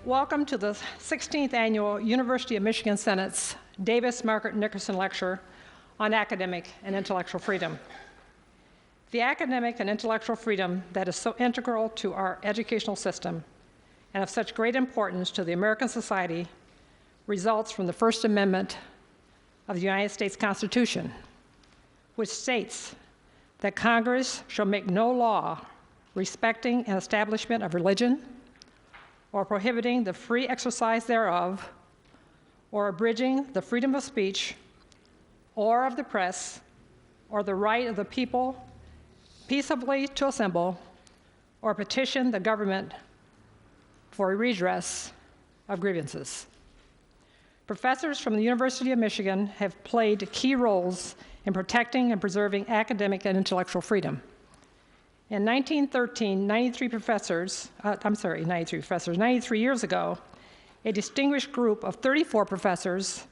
Welcome to the 16th Annual University of Michigan Senate's Davis, Markert, Nickerson Lecture on Academic and Intellectual Freedom. The academic and intellectual freedom that is so integral to our educational system and of such great importance to the American society results from the First Amendment of the United States Constitution, which states that Congress shall make no law respecting an establishment of religion or prohibiting the free exercise thereof, or abridging the freedom of speech, or of the press, or the right of the people peaceably to assemble or petition the government for a redress of grievances. Professors from the University of Michigan have played key roles in protecting and preserving academic and intellectual freedom. In 1913, 93 years ago, a distinguished group of 34 professors,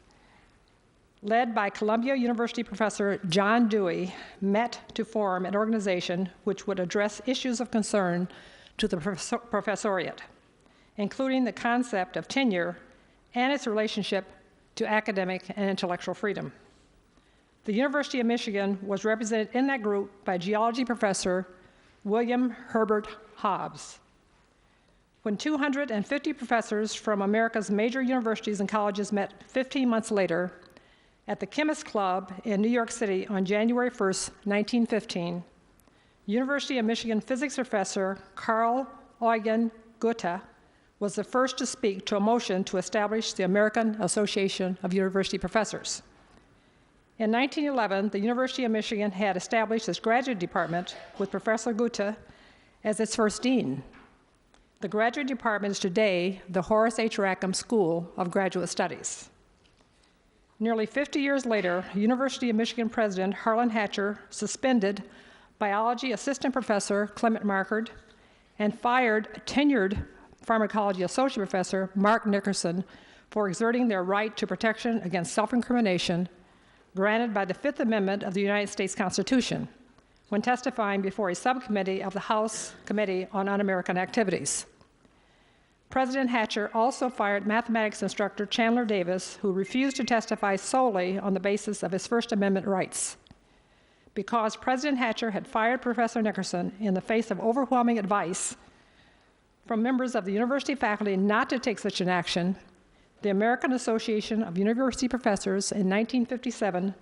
led by Columbia University professor John Dewey, met to form an organization which would address issues of concern to the professoriate, including the concept of tenure and its relationship to academic and intellectual freedom. The University of Michigan was represented in that group by geology professor William Herbert Hobbs. When 250 professors from America's major universities and colleges met 15 months later at the Chemist Club in New York City on January 1st, 1915, University of Michigan physics professor Carl Eugen Goethe was the first to speak to a motion to establish the American Association of University Professors. In 1911, the University of Michigan had established its graduate department with Professor Goethe as its first dean. The graduate department is today the Horace H. Rackham School of Graduate Studies. Nearly 50 years later, University of Michigan President Harlan Hatcher suspended biology assistant professor Clement Markert and fired tenured pharmacology associate professor Mark Nickerson for exerting their right to protection against self-incrimination granted by the Fifth Amendment of the United States Constitution when testifying before a subcommittee of the House Committee on Un-American Activities. President Hatcher also fired mathematics instructor Chandler Davis, who refused to testify solely on the basis of his First Amendment rights. Because President Hatcher had fired Professor Nickerson in the face of overwhelming advice from members of the university faculty not to take such an action, the American Association of University Professors in 1957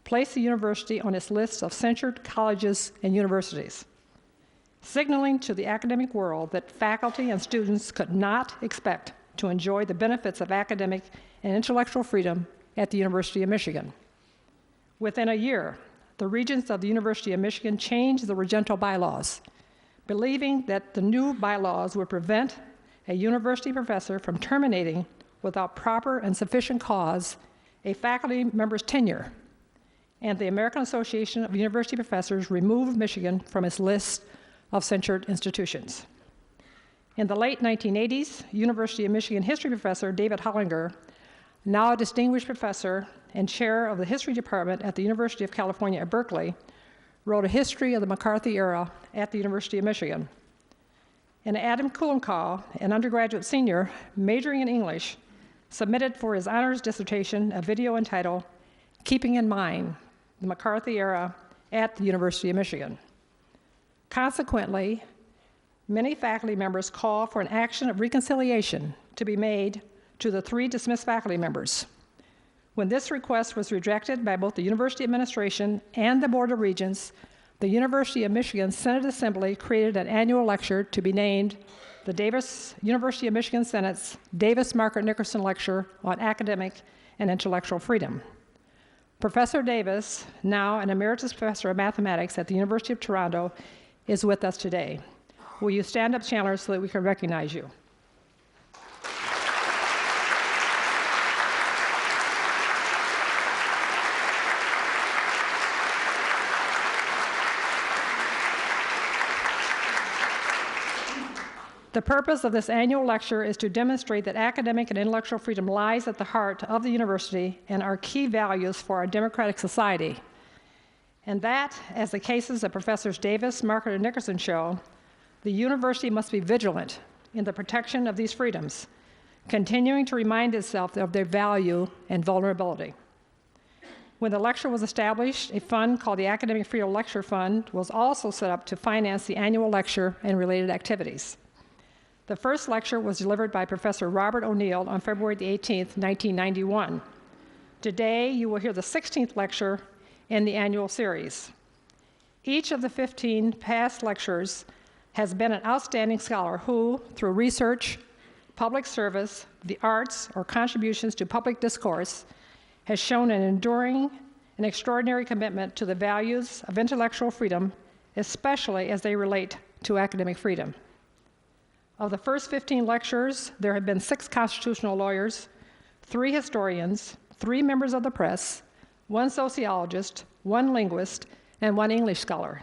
placed the university on its list of censured colleges and universities, signaling to the academic world that faculty and students could not expect to enjoy the benefits of academic and intellectual freedom at the University of Michigan. Within a year, the regents of the University of Michigan changed the regental bylaws, believing that the new bylaws would prevent a university professor from terminating without proper and sufficient cause a faculty member's tenure, and the American Association of University Professors removed Michigan from its list of censured institutions. In the late 1980s, University of Michigan history professor David Hollinger, now a distinguished professor and chair of the history department at the University of California at Berkeley, wrote a history of the McCarthy era at the University of Michigan. And Adam Kulenkaw, an undergraduate senior majoring in English, submitted for his honors dissertation a video entitled Keeping in Mind the McCarthy Era at the University of Michigan. Consequently, many faculty members call for an action of reconciliation to be made to the 3 dismissed faculty members. When this request was rejected by both the university administration and the Board of Regents, the University of Michigan Senate Assembly created an annual lecture to be named the University of Michigan Senate's Davis Markert Nickerson Lecture on Academic and Intellectual Freedom. Professor Davis, now an emeritus professor of mathematics at the University of Toronto, is with us today. Will you stand up, Chandler, so that we can recognize you? The purpose of this annual lecture is to demonstrate that academic and intellectual freedom lies at the heart of the university and are key values for our democratic society. And that, as the cases of Professors Davis, Markert, and Nickerson show, the university must be vigilant in the protection of these freedoms, continuing to remind itself of their value and vulnerability. When the lecture was established, a fund called the Academic Freedom Lecture Fund was also set up to finance the annual lecture and related activities. The first lecture was delivered by Professor Robert O'Neill on February the 18th, 1991. Today, you will hear the 16th lecture in the annual series. Each of the 15 past lectures has been an outstanding scholar who, through research, public service, the arts, or contributions to public discourse, has shown an enduring and extraordinary commitment to the values of intellectual freedom, especially as they relate to academic freedom. Of the first 15 lectures, there have been 6 constitutional lawyers, 3 historians, 3 members of the press, 1 sociologist, 1 linguist, and 1 English scholar.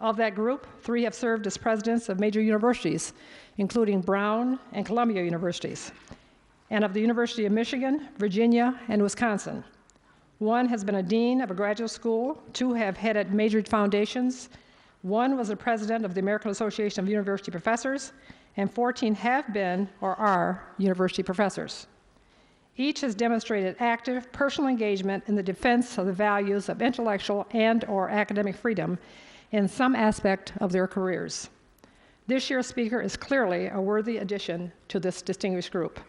Of that group, 3 have served as presidents of major universities, including Brown and Columbia universities, and of the University of Michigan, Virginia, and Wisconsin. 1 has been a dean of a graduate school, 2 have headed major foundations, 1 was the president of the American Association of University Professors, and 14 have been or are university professors. Each has demonstrated active personal engagement in the defense of the values of intellectual and/or academic freedom in some aspect of their careers. This year's speaker is clearly a worthy addition to this distinguished group.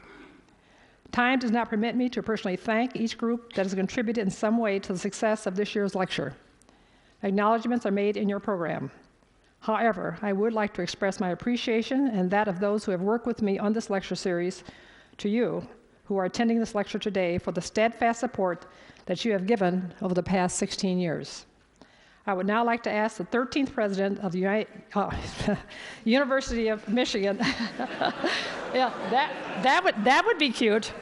Time does not permit me to personally thank each group that has contributed in some way to the success of this year's lecture. Acknowledgments are made in your program. However, I would like to express my appreciation and that of those who have worked with me on this lecture series to you who are attending this lecture today for the steadfast support that you have given over the past 16 years. I would now like to ask the 13th president of the University of Michigan. Yeah, that would be cute.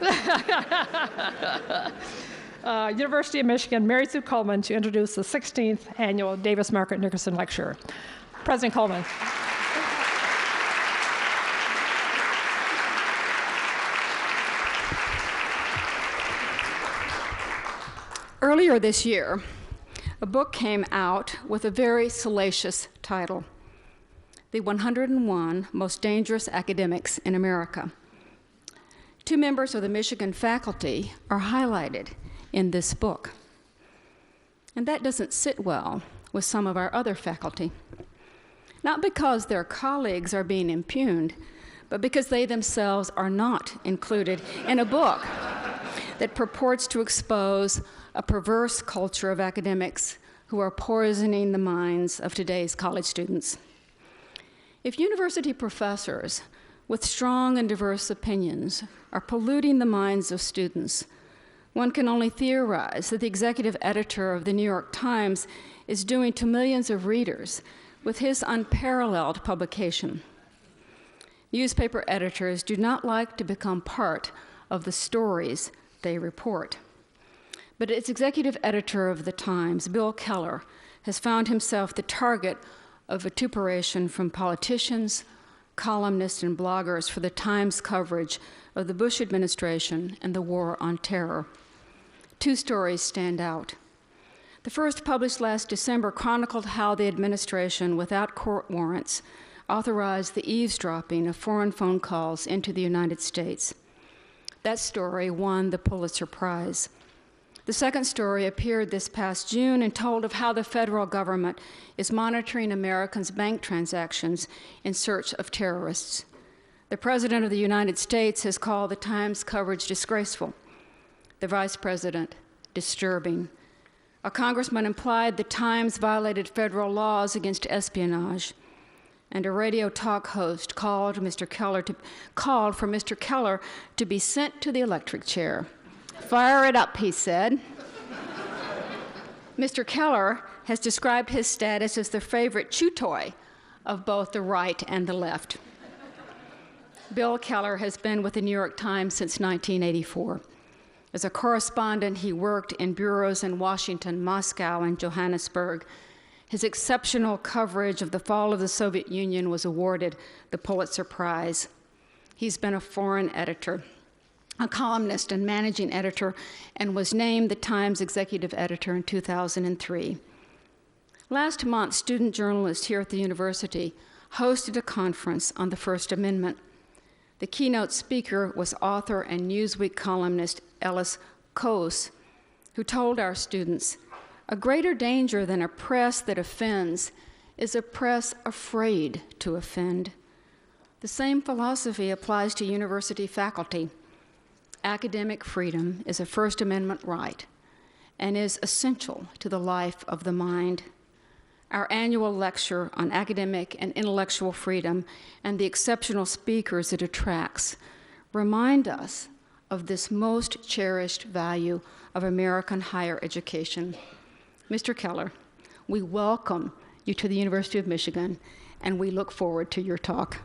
University of Michigan, Mary Sue Coleman, to introduce the 16th annual Davis Markert Nickerson Lecture. President Coleman. Earlier this year, a book came out with a very salacious title, The 101 Most Dangerous Academics in America. 2 members of the Michigan faculty are highlighted in this book. And that doesn't sit well with some of our other faculty. Not because their colleagues are being impugned, but because they themselves are not included in a book that purports to expose a perverse culture of academics who are poisoning the minds of today's college students. If university professors with strong and diverse opinions are polluting the minds of students, one can only theorize that the executive editor of the New York Times is doing to millions of readers with his unparalleled publication. Newspaper editors do not like to become part of the stories they report. But its executive editor of the Times, Bill Keller, has found himself the target of vituperation from politicians, columnists, and bloggers for the Times coverage of the Bush administration and the war on terror. 2 stories stand out. The first, published last December, chronicled how the administration, without court warrants, authorized the eavesdropping of foreign phone calls into the United States. That story won the Pulitzer Prize. The second story appeared this past June and told of how the federal government is monitoring Americans' bank transactions in search of terrorists. The President of the United States has called the Times coverage disgraceful, the Vice President disturbing. A congressman implied the Times violated federal laws against espionage, and a radio talk host called for Mr. Keller to be sent to the electric chair. Fire it up, he said. Mr. Keller has described his status as the favorite chew toy of both the right and the left. Bill Keller has been with the New York Times since 1984. As a correspondent, he worked in bureaus in Washington, Moscow, and Johannesburg. His exceptional coverage of the fall of the Soviet Union was awarded the Pulitzer Prize. He's been a foreign editor, a columnist and managing editor, and was named the Times executive editor in 2003. Last month, student journalists here at the university hosted a conference on the First Amendment. The keynote speaker was author and Newsweek columnist Ellis Coase, who told our students, "A greater danger than a press that offends is a press afraid to offend." The same philosophy applies to university faculty. Academic freedom is a First Amendment right and is essential to the life of the mind. Our annual lecture on academic and intellectual freedom and the exceptional speakers it attracts remind us of this most cherished value of American higher education. Mr. Keller, we welcome you to the University of Michigan, and we look forward to your talk.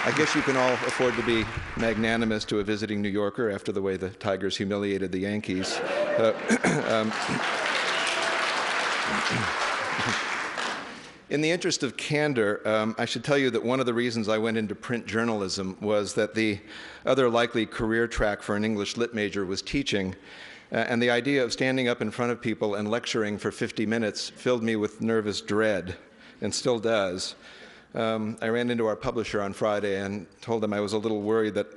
I guess you can all afford to be magnanimous to a visiting New Yorker after the way the Tigers humiliated the Yankees. In the interest of candor, I should tell you that one of the reasons I went into print journalism was that the other likely career track for an English lit major was teaching, and the idea of standing up in front of people and lecturing for 50 minutes filled me with nervous dread, and still does. I ran into our publisher on Friday and told him I was a little worried that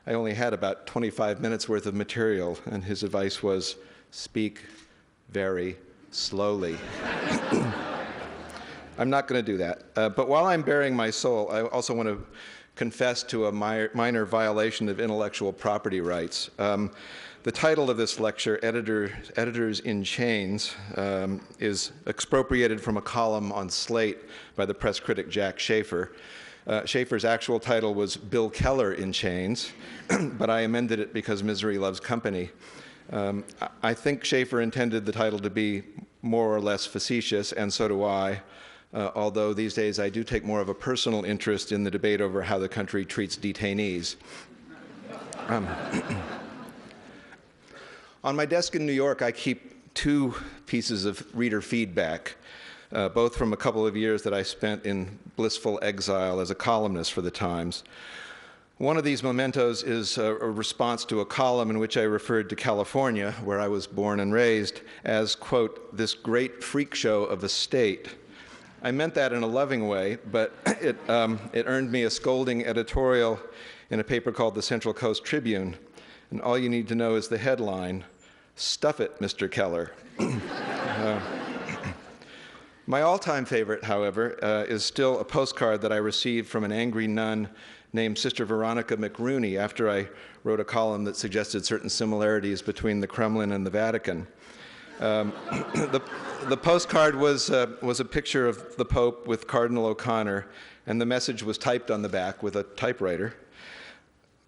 I only had about 25 minutes worth of material, and his advice was, speak very slowly. I'm not going to do that. But while I'm bearing my soul, I also want to confess to a minor violation of intellectual property rights. The title of this lecture, Editors in Chains, is expropriated from a column on Slate by the press critic Jack Schaefer. Schaefer's actual title was Bill Keller in Chains, but I amended it because misery loves company. I think Schaefer intended the title to be more or less facetious, and so do I, although these days I do take more of a personal interest in the debate over how the country treats detainees. On my desk in New York, I keep two pieces of reader feedback, both from a couple of years that I spent in blissful exile as a columnist for the Times. One of these mementos is a response to a column in which I referred to California, where I was born and raised, as, quote, this great freak show of a state. I meant that in a loving way, but it earned me a scolding editorial in a paper called the Central Coast Tribune. And all you need to know is the headline, "Stuff it, Mr. Keller." My all-time favorite, however, is still a postcard that I received from an angry nun named Sister Veronica McRooney after I wrote a column that suggested certain similarities between the Kremlin and the Vatican. The postcard was a picture of the Pope with Cardinal O'Connor, and the message was typed on the back with a typewriter.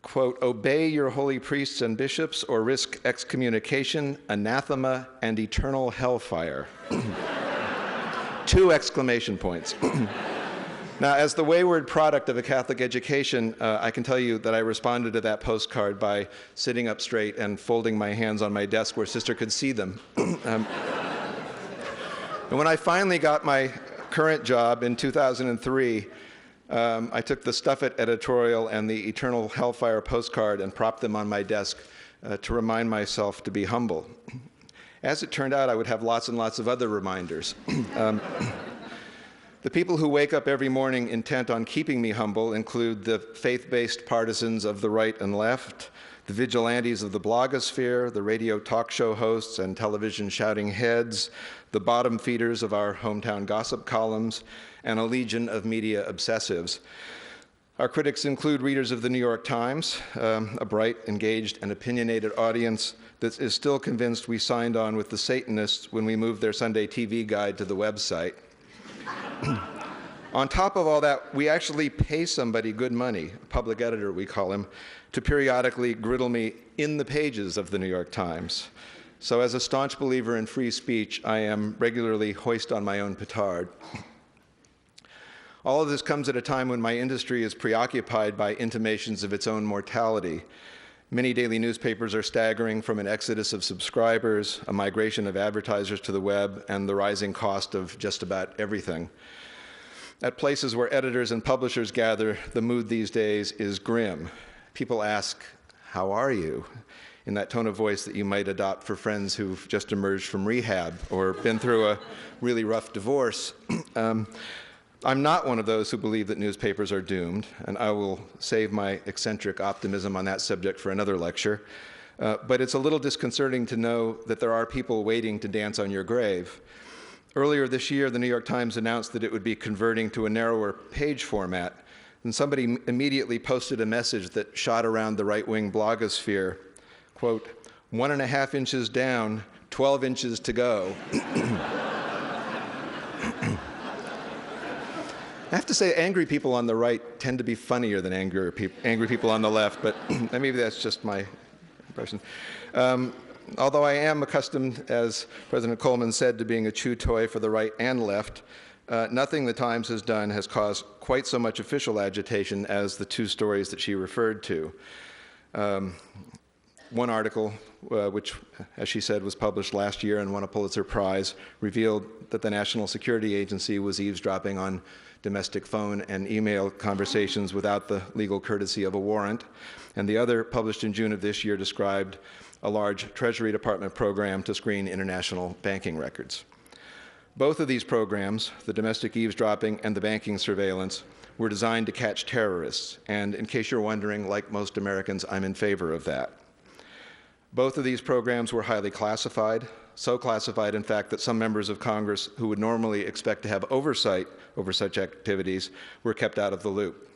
Quote, "Obey your holy priests and bishops or risk excommunication, anathema, and eternal hellfire." 2 exclamation points. Now, as the wayward product of a Catholic education, I can tell you that I responded to that postcard by sitting up straight and folding my hands on my desk where Sister could see them. And when I finally got my current job in 2003, I took the Stuff It editorial and the Eternal Hellfire postcard and propped them on my desk to remind myself to be humble. As it turned out, I would have lots and lots of other reminders. The people who wake up every morning intent on keeping me humble include the faith-based partisans of the right and left, the vigilantes of the blogosphere, the radio talk show hosts and television shouting heads, the bottom feeders of our hometown gossip columns, and a legion of media obsessives. Our critics include readers of the New York Times, a bright, engaged, and opinionated audience that is still convinced we signed on with the Satanists when we moved their Sunday TV guide to the website. On top of all that, we actually pay somebody good money, a public editor we call him, to periodically griddle me in the pages of the New York Times. So as a staunch believer in free speech, I am regularly hoist on my own petard. All of this comes at a time when my industry is preoccupied by intimations of its own mortality. Many daily newspapers are staggering from an exodus of subscribers, a migration of advertisers to the web, and the rising cost of just about everything. At places where editors and publishers gather, the mood these days is grim. People ask, "How are you?" in that tone of voice that you might adopt for friends who've just emerged from rehab or been through a really rough divorce. I'm not one of those who believe that newspapers are doomed, and I will save my eccentric optimism on that subject for another lecture. But it's a little disconcerting to know that there are people waiting to dance on your grave. Earlier this year, the New York Times announced that it would be converting to a narrower page format, and somebody immediately posted a message that shot around the right-wing blogosphere, quote, 1.5 inches down, 12 inches to go. I have to say, angry people on the right tend to be funnier than angry people on the left, but maybe that's just my impression. Although I am accustomed, as President Coleman said, to being a chew toy for the right and left, nothing the Times has done has caused quite so much official agitation as the two stories that she referred to. One article, which, as she said, was published last year and won a Pulitzer Prize, revealed that the National Security Agency was eavesdropping on domestic phone and email conversations without the legal courtesy of a warrant. And the other, published in June of this year, described a large Treasury Department program to screen international banking records. Both of these programs, the domestic eavesdropping and the banking surveillance, were designed to catch terrorists. And in case you're wondering, like most Americans, I'm in favor of that. Both of these programs were highly classified, so classified, in fact, that some members of Congress who would normally expect to have oversight over such activities were kept out of the loop.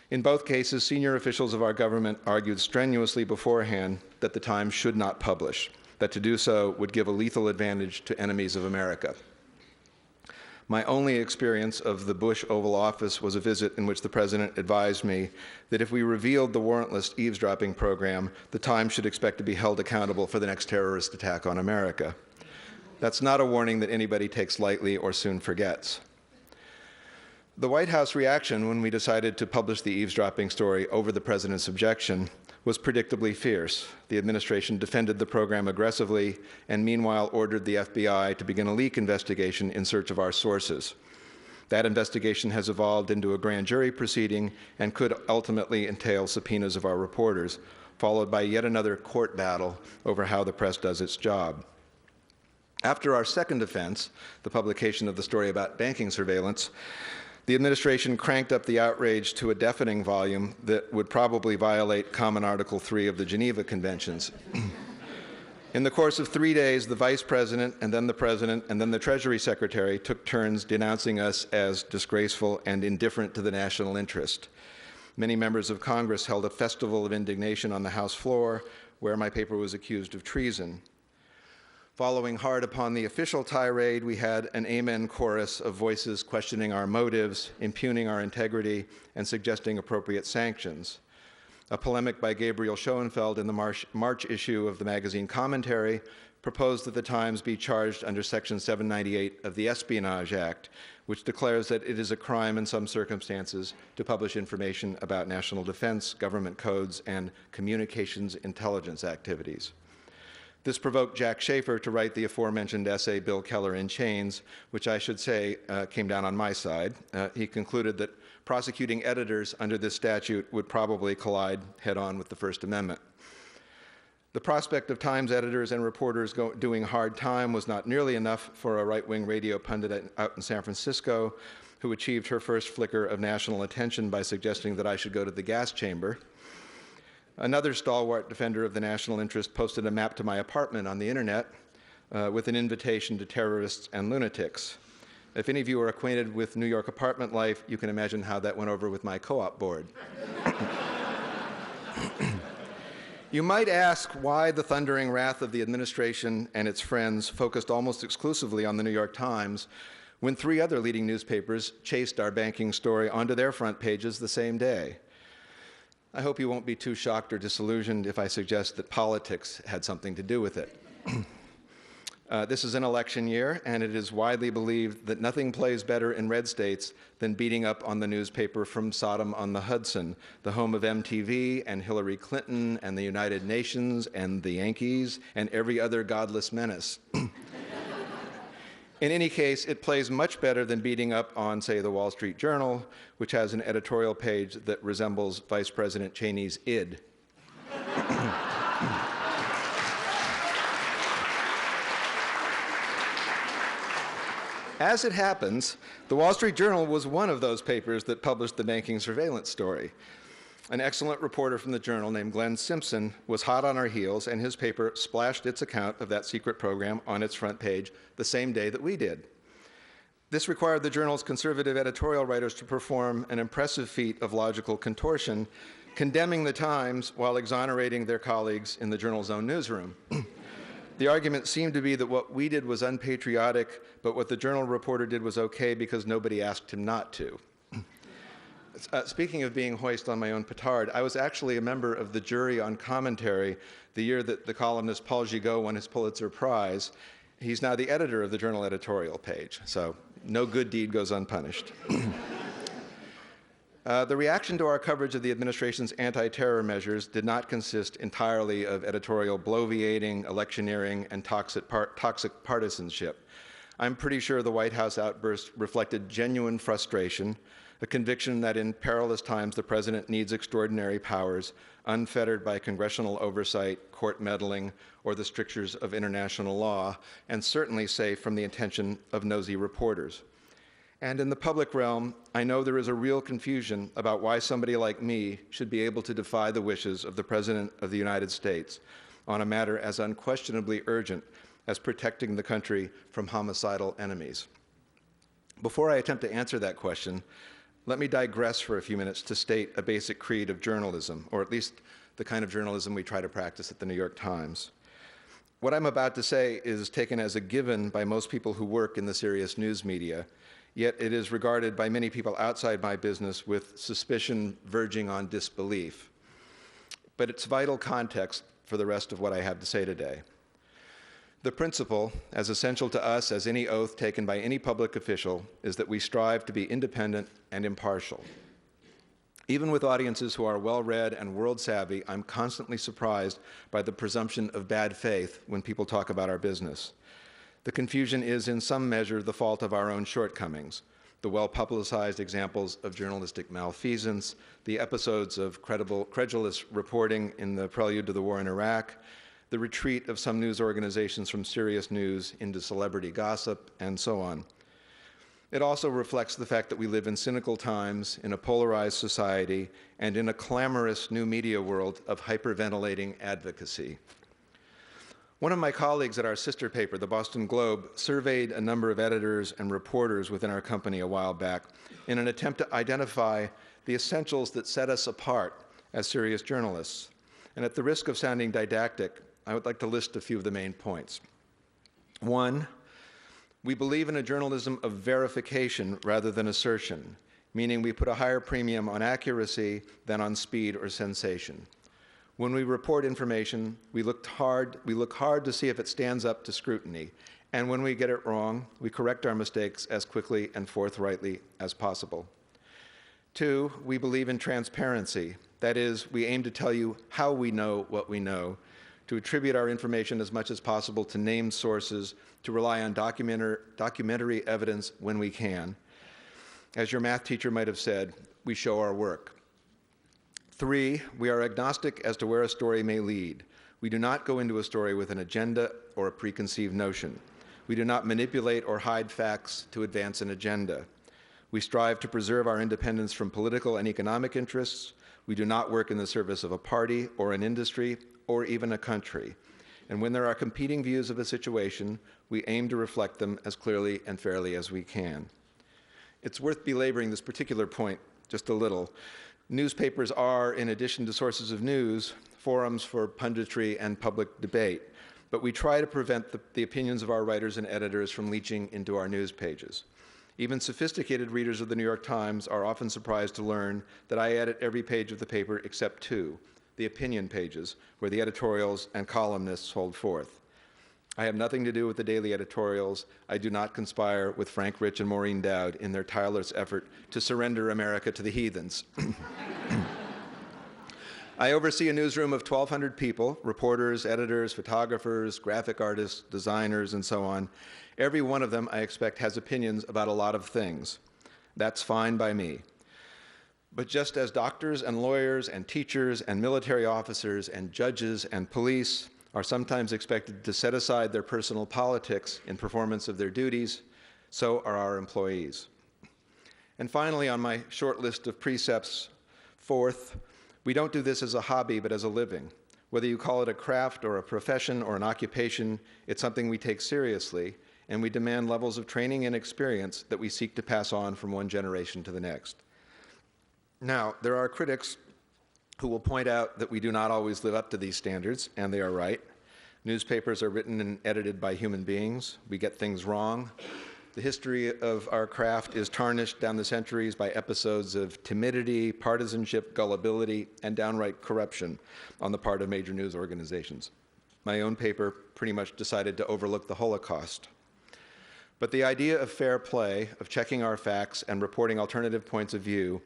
In both cases, senior officials of our government argued strenuously beforehand that the Times should not publish, that to do so would give a lethal advantage to enemies of America. My only experience of the Bush Oval Office was a visit in which the president advised me that if we revealed the warrantless eavesdropping program, the Times should expect to be held accountable for the next terrorist attack on America. That's not a warning that anybody takes lightly or soon forgets. The White House reaction when we decided to publish the eavesdropping story over the president's objection was predictably fierce. The administration defended the program aggressively and meanwhile ordered the FBI to begin a leak investigation in search of our sources. That investigation has evolved into a grand jury proceeding and could ultimately entail subpoenas of our reporters, followed by yet another court battle over how the press does its job. After our second offense, the publication of the story about banking surveillance, the administration cranked up the outrage to a deafening volume that would probably violate Common Article 3 of the Geneva Conventions. In the course of 3 days, the Vice President, and then the President, and then the Treasury Secretary took turns denouncing us as disgraceful and indifferent to the national interest. Many members of Congress held a festival of indignation on the House floor, where my paper was accused of treason. Following hard upon the official tirade, we had an amen chorus of voices questioning our motives, impugning our integrity, and suggesting appropriate sanctions. A polemic by Gabriel Schoenfeld in the March issue of the magazine Commentary proposed that the Times be charged under Section 798 of the Espionage Act, which declares that it is a crime in some circumstances to publish information about national defense, government codes, and communications intelligence activities. This provoked Jack Schaefer to write the aforementioned essay, Bill Keller in Chains, which I should say came down on my side. He concluded that prosecuting editors under this statute would probably collide head-on with the First Amendment. The prospect of Times editors and reporters doing hard time was not nearly enough for a right-wing radio pundit out in San Francisco who achieved her first flicker of national attention by suggesting that I should go to the gas chamber. Another stalwart defender of the national interest posted a map to my apartment on the internet with an invitation to terrorists and lunatics. If any of you are acquainted with New York apartment life, you can imagine how that went over with my co-op board. You might ask why the thundering wrath of the administration and its friends focused almost exclusively on the New York Times when 3 other leading newspapers chased our banking story onto their front pages the same day. I hope you won't be too shocked or disillusioned if I suggest that politics had something to do with it. This is an election year, and it is widely believed that nothing plays better in red states than beating up on the newspaper from Sodom on the Hudson, the home of MTV and Hillary Clinton and the United Nations and the Yankees and every other godless menace. In any case, it plays much better than beating up on, say, the Wall Street Journal, which has an editorial page that resembles Vice President Cheney's id. As it happens, the Wall Street Journal was one of those papers that published the banking surveillance story. An excellent reporter from the Journal named Glenn Simpson was hot on our heels, and his paper splashed its account of that secret program on its front page the same day that we did. This required the Journal's conservative editorial writers to perform an impressive feat of logical contortion, condemning the Times while exonerating their colleagues in the Journal's own newsroom. The argument seemed to be that what we did was unpatriotic, but what the Journal reporter did was okay because nobody asked him not to. Speaking of being hoist on my own petard, I was actually a member of the jury on commentary the year that the columnist Paul Gigot won his Pulitzer Prize. He's now the editor of the Journal editorial page, so no good deed goes unpunished. The reaction to our coverage of the administration's anti-terror measures did not consist entirely of editorial bloviating, electioneering, and toxic partisanship. I'm pretty sure the White House outburst reflected genuine frustration, a conviction that in perilous times the president needs extraordinary powers, unfettered by congressional oversight, court meddling, or the strictures of international law, and certainly safe from the attention of nosy reporters. And in the public realm, I know there is a real confusion about why somebody like me should be able to defy the wishes of the President of the United States on a matter as unquestionably urgent as protecting the country from homicidal enemies. Before I attempt to answer that question, let me digress for a few minutes to state a basic creed of journalism, or at least the kind of journalism we try to practice at the New York Times. What I'm about to say is taken as a given by most people who work in the serious news media, yet it is regarded by many people outside my business with suspicion verging on disbelief. But it's vital context for the rest of what I have to say today. The principle, as essential to us as any oath taken by any public official, is that we strive to be independent and impartial. Even with audiences who are well-read and world-savvy, I'm constantly surprised by the presumption of bad faith when people talk about our business. The confusion is, in some measure, the fault of our own shortcomings. The well-publicized examples of journalistic malfeasance, the episodes of credulous reporting in the prelude to the war in Iraq, the retreat of some news organizations from serious news into celebrity gossip, and so on. It also reflects the fact that we live in cynical times, in a polarized society, and in a clamorous new media world of hyperventilating advocacy. One of my colleagues at our sister paper, the Boston Globe, surveyed a number of editors and reporters within our company a while back in an attempt to identify the essentials that set us apart as serious journalists. And at the risk of sounding didactic, I would like to list a few of the main points. One, we believe in a journalism of verification rather than assertion, meaning we put a higher premium on accuracy than on speed or sensation. When we report information, we look hard to see if it stands up to scrutiny. And when we get it wrong, we correct our mistakes as quickly and forthrightly as possible. Two, we believe in transparency. That is, we aim to tell you how we know what we know, to attribute our information as much as possible to named sources, to rely on documentary evidence when we can. As your math teacher might have said, we show our work. Three, we are agnostic as to where a story may lead. We do not go into a story with an agenda or a preconceived notion. We do not manipulate or hide facts to advance an agenda. We strive to preserve our independence from political and economic interests. We do not work in the service of a party or an industry or even a country. And when there are competing views of a situation, we aim to reflect them as clearly and fairly as we can. It's worth belaboring this particular point just a little. Newspapers are, in addition to sources of news, forums for punditry and public debate, but we try to prevent the opinions of our writers and editors from leaching into our news pages. Even sophisticated readers of the New York Times are often surprised to learn that I edit every page of the paper except two, the opinion pages, where the editorials and columnists hold forth. I have nothing to do with the daily editorials. I do not conspire with Frank Rich and Maureen Dowd in their tireless effort to surrender America to the heathens. I oversee a newsroom of 1,200 people, reporters, editors, photographers, graphic artists, designers, and so on. Every one of them, I expect, has opinions about a lot of things. That's fine by me. But just as doctors and lawyers and teachers and military officers and judges and police are sometimes expected to set aside their personal politics in performance of their duties, so are our employees. And finally, on my short list of precepts, fourth, we don't do this as a hobby, but as a living. Whether you call it a craft or a profession or an occupation, it's something we take seriously, and we demand levels of training and experience that we seek to pass on from one generation to the next. Now, there are critics who will point out that we do not always live up to these standards, and they are right. Newspapers are written and edited by human beings. We get things wrong. The history of our craft is tarnished down the centuries by episodes of timidity, partisanship, gullibility, and downright corruption on the part of major news organizations. My own paper pretty much decided to overlook the Holocaust. But the idea of fair play, of checking our facts and reporting alternative points of view,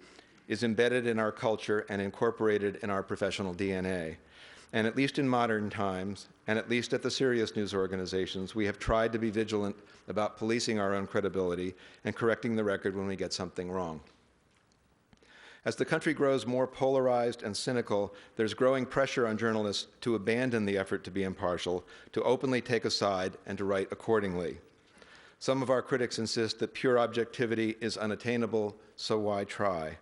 is embedded in our culture and incorporated in our professional DNA. And at least in modern times, and at least at the serious news organizations, we have tried to be vigilant about policing our own credibility and correcting the record when we get something wrong. As the country grows more polarized and cynical, there's growing pressure on journalists to abandon the effort to be impartial, to openly take a side, and to write accordingly. Some of our critics insist that pure objectivity is unattainable, so why try?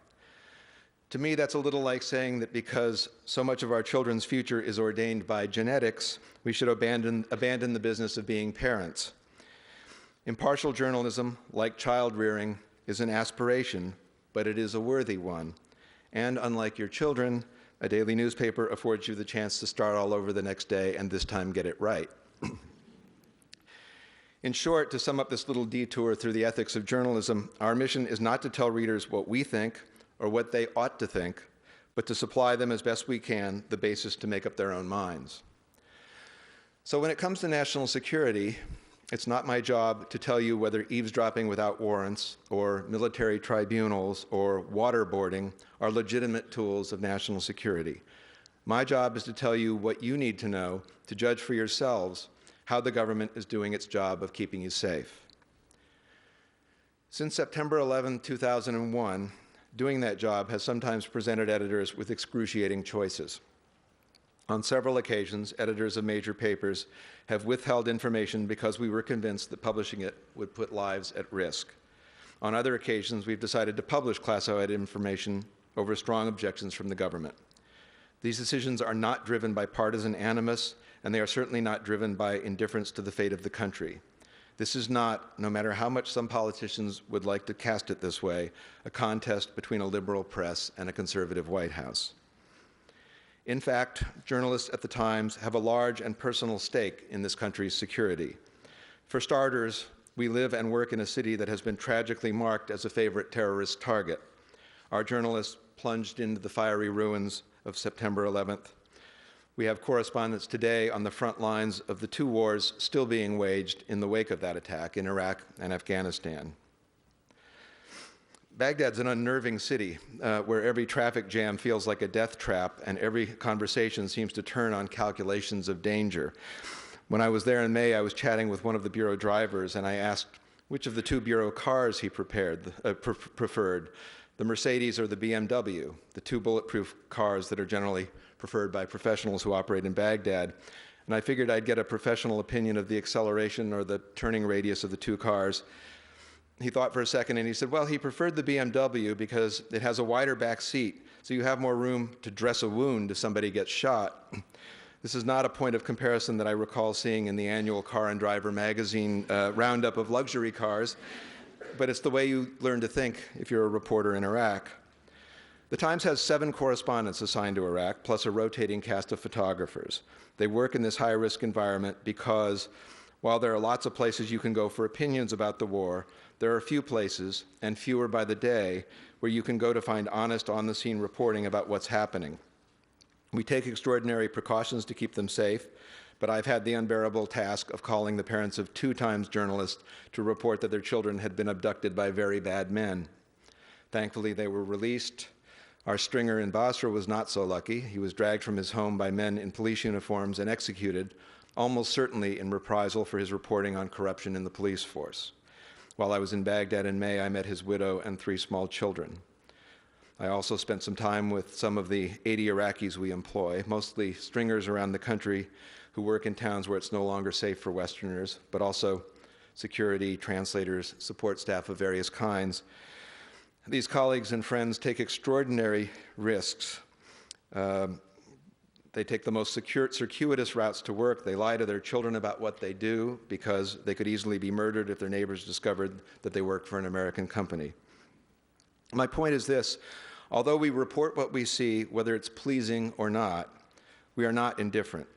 To me, that's a little like saying that because so much of our children's future is ordained by genetics, we should abandon the business of being parents. Impartial journalism, like child rearing, is an aspiration, but it is a worthy one. And unlike your children, a daily newspaper affords you the chance to start all over the next day and this time get it right. In short, to sum up this little detour through the ethics of journalism, our mission is not to tell readers what we think or what they ought to think, but to supply them as best we can the basis to make up their own minds. So when it comes to national security, it's not my job to tell you whether eavesdropping without warrants or military tribunals or waterboarding are legitimate tools of national security. My job is to tell you what you need to know to judge for yourselves how the government is doing its job of keeping you safe. Since September 11, 2001, doing that job has sometimes presented editors with excruciating choices. On several occasions, editors of major papers have withheld information because we were convinced that publishing it would put lives at risk. On other occasions, we've decided to publish classified information over strong objections from the government. These decisions are not driven by partisan animus, and they are certainly not driven by indifference to the fate of the country. This is not, no matter how much some politicians would like to cast it this way, a contest between a liberal press and a conservative White House. In fact, journalists at the Times have a large and personal stake in this country's security. For starters, we live and work in a city that has been tragically marked as a favorite terrorist target. Our journalists plunged into the fiery ruins of September 11th. We have correspondents today on the front lines of the two wars still being waged in the wake of that attack in Iraq and Afghanistan. Baghdad's an unnerving city where every traffic jam feels like a death trap and every conversation seems to turn on calculations of danger. When I was there in May, I was chatting with one of the bureau drivers and I asked which of the two bureau cars he preferred, the Mercedes or the BMW, the two bulletproof cars that are generally preferred by professionals who operate in Baghdad. And I figured I'd get a professional opinion of the acceleration or the turning radius of the two cars. He thought for a second and he said, well, he preferred the BMW because it has a wider back seat, so you have more room to dress a wound if somebody gets shot. This is not a point of comparison that I recall seeing in the annual Car and Driver magazine roundup of luxury cars, but it's the way you learn to think if you're a reporter in Iraq. The Times has 7 correspondents assigned to Iraq, plus a rotating cast of photographers. They work in this high-risk environment because, while there are lots of places you can go for opinions about the war, there are few places, and fewer by the day, where you can go to find honest, on-the-scene reporting about what's happening. We take extraordinary precautions to keep them safe, but I've had the unbearable task of calling the parents of 2 Times journalists to report that their children had been abducted by very bad men. Thankfully, they were released. Our stringer in Basra was not so lucky. He was dragged from his home by men in police uniforms and executed, almost certainly in reprisal for his reporting on corruption in the police force. While I was in Baghdad in May, I met his widow and 3 small children. I also spent some time with some of the 80 Iraqis we employ, mostly stringers around the country who work in towns where it's no longer safe for Westerners, but also security, translators, support staff of various kinds. These colleagues and friends take extraordinary risks. They take the most circuitous routes to work. They lie to their children about what they do because they could easily be murdered if their neighbors discovered that they work for an American company. My point is this: although we report what we see, whether it's pleasing or not, we are not indifferent.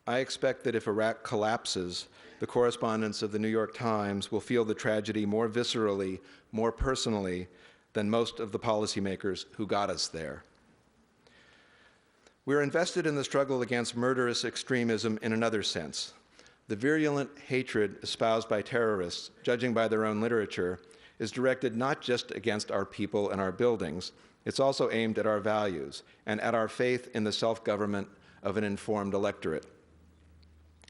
I expect that if Iraq collapses, the correspondents of the New York Times will feel the tragedy more viscerally, more personally, than most of the policymakers who got us there. We're invested in the struggle against murderous extremism in another sense. The virulent hatred espoused by terrorists, judging by their own literature, is directed not just against our people and our buildings, it's also aimed at our values and at our faith in the self-government of an informed electorate.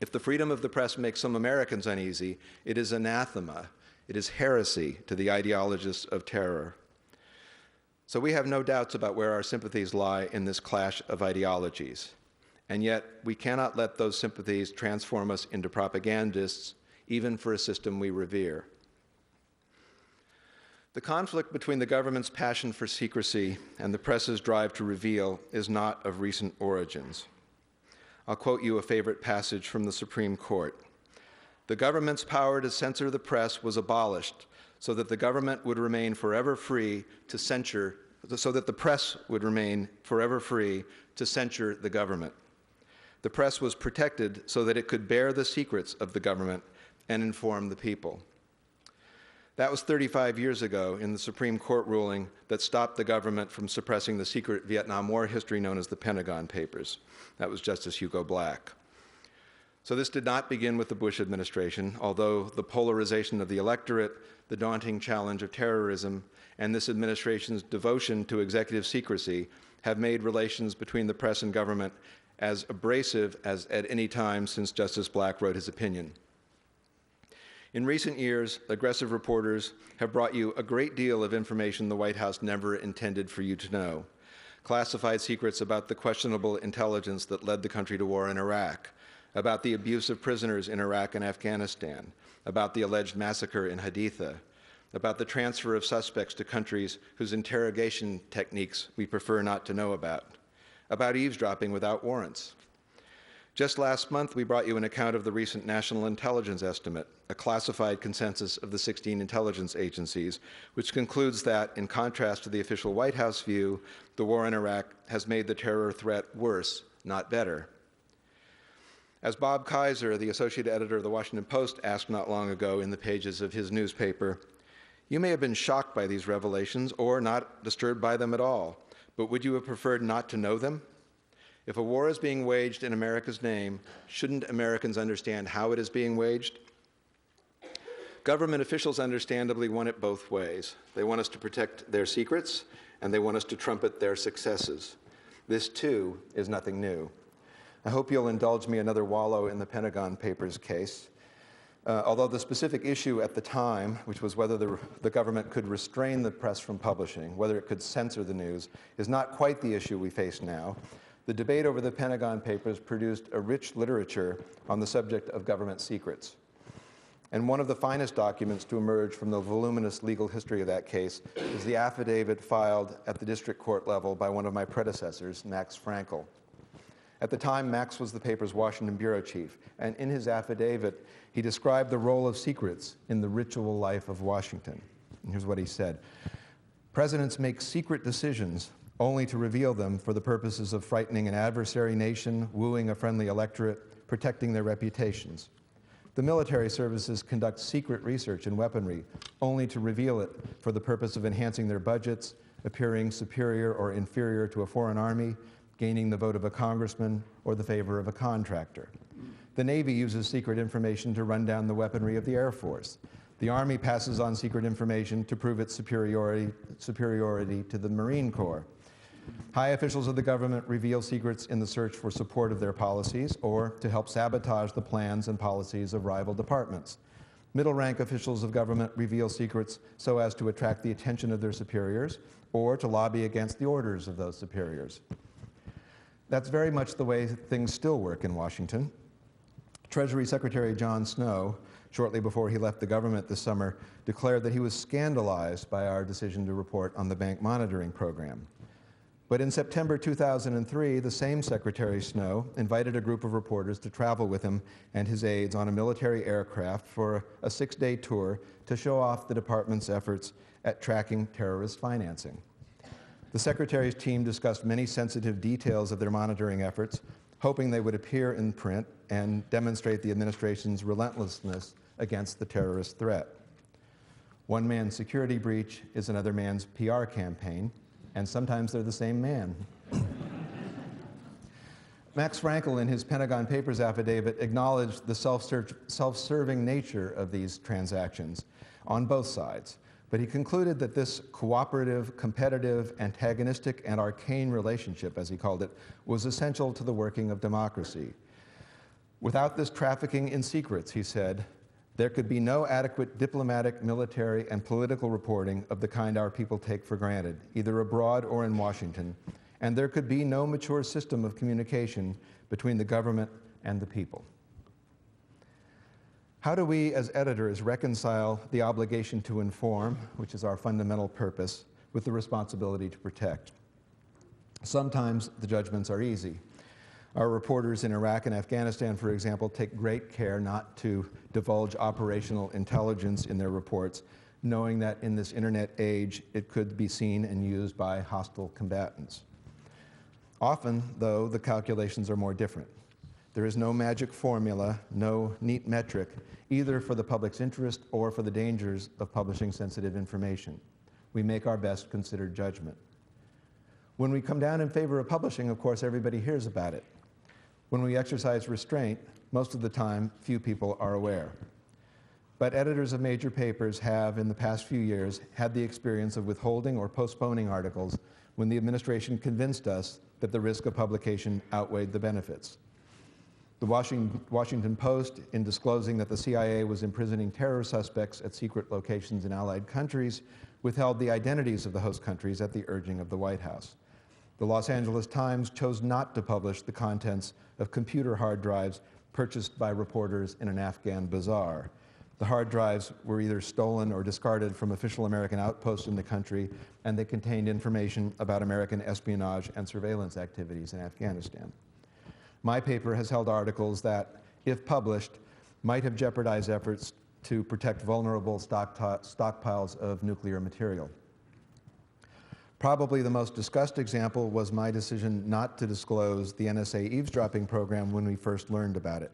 If the freedom of the press makes some Americans uneasy, it is anathema, it is heresy to the ideologists of terror. So we have no doubts about where our sympathies lie in this clash of ideologies. And yet, we cannot let those sympathies transform us into propagandists, even for a system we revere. The conflict between the government's passion for secrecy and the press's drive to reveal is not of recent origins. I'll quote you a favorite passage from the Supreme Court. The government's power to censor the press was abolished so that the government would remain forever free to censure, so that the press would remain forever free to censure the government. The press was protected so that it could bear the secrets of the government and inform the people. That was 35 years ago in the Supreme Court ruling that stopped the government from suppressing the secret Vietnam War history known as the Pentagon Papers. That was Justice Hugo Black. So this did not begin with the Bush administration, although the polarization of the electorate, the daunting challenge of terrorism, and this administration's devotion to executive secrecy have made relations between the press and government as abrasive as at any time since Justice Black wrote his opinion. In recent years, aggressive reporters have brought you a great deal of information the White House never intended for you to know. Classified secrets about the questionable intelligence that led the country to war in Iraq, about the abuse of prisoners in Iraq and Afghanistan, about the alleged massacre in Haditha, about the transfer of suspects to countries whose interrogation techniques we prefer not to know about eavesdropping without warrants. Just last month, we brought you an account of the recent National Intelligence Estimate, a classified consensus of the 16 intelligence agencies, which concludes that, in contrast to the official White House view, the war in Iraq has made the terror threat worse, not better. As Bob Kaiser, the associate editor of the Washington Post, asked not long ago in the pages of his newspaper, you may have been shocked by these revelations or not disturbed by them at all, but would you have preferred not to know them? If a war is being waged in America's name, shouldn't Americans understand how it is being waged? Government officials understandably want it both ways. They want us to protect their secrets, and they want us to trumpet their successes. This, too, is nothing new. I hope you'll indulge me another wallow in the Pentagon Papers case. Although the specific issue at the time, which was whether the government could restrain the press from publishing, whether it could censor the news, is not quite the issue we face now. The debate over the Pentagon Papers produced a rich literature on the subject of government secrets. And one of the finest documents to emerge from the voluminous legal history of that case is the affidavit filed at the district court level by one of my predecessors, Max Frankel. At the time, Max was the paper's Washington bureau chief, and in his affidavit, he described the role of secrets in the ritual life of Washington. And here's what he said. Presidents make secret decisions only to reveal them for the purposes of frightening an adversary nation, wooing a friendly electorate, protecting their reputations. The military services conduct secret research in weaponry only to reveal it for the purpose of enhancing their budgets, appearing superior or inferior to a foreign army, gaining the vote of a congressman, or the favor of a contractor. The Navy uses secret information to run down the weaponry of the Air Force. The Army passes on secret information to prove its superiority to the Marine Corps. High officials of the government reveal secrets in the search for support of their policies or to help sabotage the plans and policies of rival departments. Middle-rank officials of government reveal secrets so as to attract the attention of their superiors or to lobby against the orders of those superiors. That's very much the way things still work in Washington. Treasury Secretary John Snow, shortly before he left the government this summer, declared that he was scandalized by our decision to report on the bank monitoring program. But in September 2003, the same Secretary Snow invited a group of reporters to travel with him and his aides on a military aircraft for a 6-day tour to show off the department's efforts at tracking terrorist financing. The Secretary's team discussed many sensitive details of their monitoring efforts, hoping they would appear in print and demonstrate the administration's relentlessness against the terrorist threat. One man's security breach is another man's PR campaign, and sometimes they're the same man. Max Frankel, in his Pentagon Papers affidavit, acknowledged the self-serving nature of these transactions on both sides, but he concluded that this cooperative, competitive, antagonistic, and arcane relationship, as he called it, was essential to the working of democracy. Without this trafficking in secrets, he said, there could be no adequate diplomatic, military, and political reporting of the kind our people take for granted, either abroad or in Washington, and there could be no mature system of communication between the government and the people. How do we, as editors, reconcile the obligation to inform, which is our fundamental purpose, with the responsibility to protect? Sometimes the judgments are easy. Our reporters in Iraq and Afghanistan, for example, take great care not to divulge operational intelligence in their reports, knowing that in this internet age, it could be seen and used by hostile combatants. Often, though, the calculations are more different. There is no magic formula, no neat metric, either for the public's interest or for the dangers of publishing sensitive information. We make our best considered judgment. When we come down in favor of publishing, of course, everybody hears about it. When we exercise restraint, most of the time, few people are aware. But editors of major papers have, in the past few years, had the experience of withholding or postponing articles when the administration convinced us that the risk of publication outweighed the benefits. The Washington Post, in disclosing that the CIA was imprisoning terror suspects at secret locations in allied countries, withheld the identities of the host countries at the urging of the White House. The Los Angeles Times chose not to publish the contents of computer hard drives purchased by reporters in an Afghan bazaar. The hard drives were either stolen or discarded from official American outposts in the country, and they contained information about American espionage and surveillance activities in Afghanistan. My paper has held articles that, if published, might have jeopardized efforts to protect vulnerable stockpiles of nuclear material. Probably the most discussed example was my decision not to disclose the NSA eavesdropping program when we first learned about it.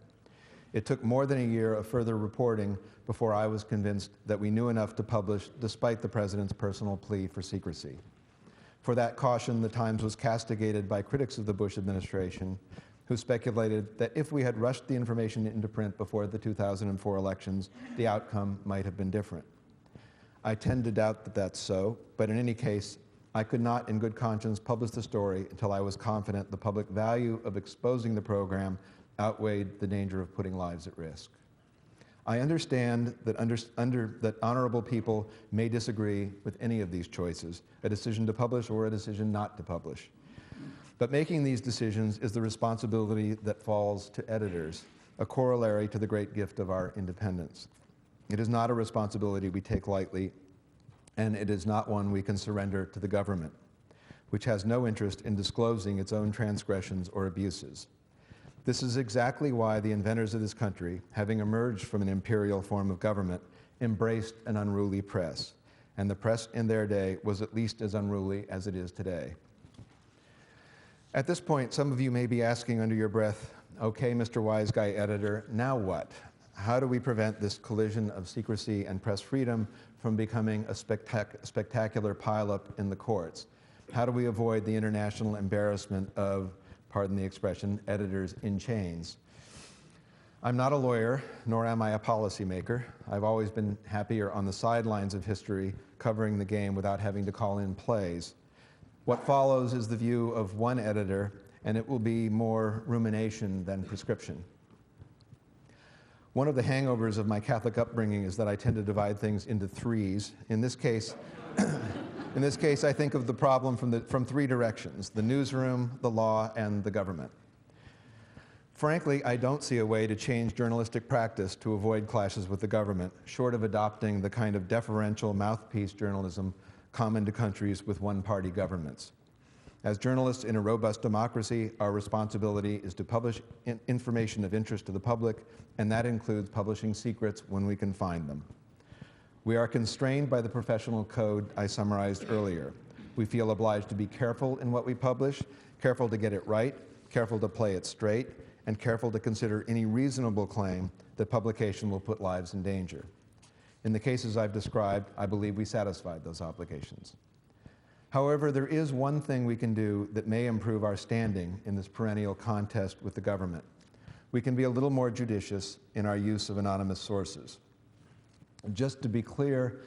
It took more than a year of further reporting before I was convinced that we knew enough to publish despite the president's personal plea for secrecy. For that caution, the Times was castigated by critics of the Bush administration, who speculated that if we had rushed the information into print before the 2004 elections, the outcome might have been different. I tend to doubt that that's so, but in any case, I could not in good conscience publish the story until I was confident the public value of exposing the program outweighed the danger of putting lives at risk. I understand that, that honorable people may disagree with any of these choices, a decision to publish or a decision not to publish. But making these decisions is the responsibility that falls to editors, a corollary to the great gift of our independence. It is not a responsibility we take lightly, and it is not one we can surrender to the government, which has no interest in disclosing its own transgressions or abuses. This is exactly why the inventors of this country, having emerged from an imperial form of government, embraced an unruly press. And the press in their day was at least as unruly as it is today. At this point, some of you may be asking under your breath, okay, Mr. Wise Guy editor, now what? How do we prevent this collision of secrecy and press freedom from becoming a spectacular pileup in the courts? How do we avoid the international embarrassment of, pardon the expression, editors in chains? I'm not a lawyer, nor am I a policymaker. I've always been happier on the sidelines of history, covering the game without having to call in plays. What follows is the view of one editor, and it will be more rumination than prescription. One of the hangovers of my Catholic upbringing is that I tend to divide things into threes. In this case, I think of the problem from three directions: the newsroom, the law, and the government. Frankly, I don't see a way to change journalistic practice to avoid clashes with the government, short of adopting the kind of deferential mouthpiece journalism common to countries with one-party governments. As journalists in a robust democracy, our responsibility is to publish information of interest to the public, and that includes publishing secrets when we can find them. We are constrained by the professional code I summarized earlier. We feel obliged to be careful in what we publish, careful to get it right, careful to play it straight, and careful to consider any reasonable claim that publication will put lives in danger. In the cases I've described, I believe we satisfied those obligations. However, there is one thing we can do that may improve our standing in this perennial contest with the government. We can be a little more judicious in our use of anonymous sources. Just to be clear,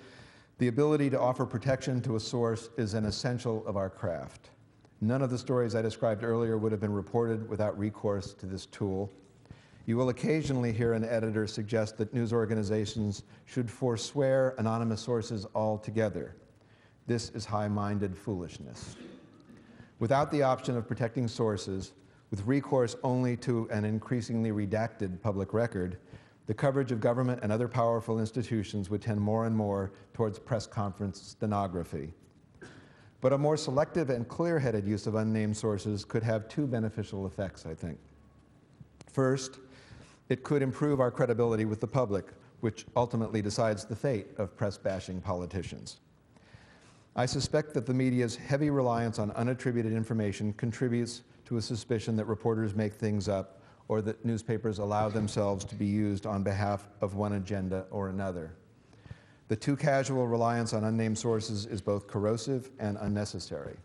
the ability to offer protection to a source is an essential of our craft. None of the stories I described earlier would have been reported without recourse to this tool. You will occasionally hear an editor suggest that news organizations should forswear anonymous sources altogether. This is high-minded foolishness. Without the option of protecting sources, with recourse only to an increasingly redacted public record, the coverage of government and other powerful institutions would tend more and more towards press conference stenography. But a more selective and clear-headed use of unnamed sources could have two beneficial effects, I think. First, it could improve our credibility with the public, which ultimately decides the fate of press-bashing politicians. I suspect that the media's heavy reliance on unattributed information contributes to a suspicion that reporters make things up or that newspapers allow themselves to be used on behalf of one agenda or another. The too casual reliance on unnamed sources is both corrosive and unnecessary.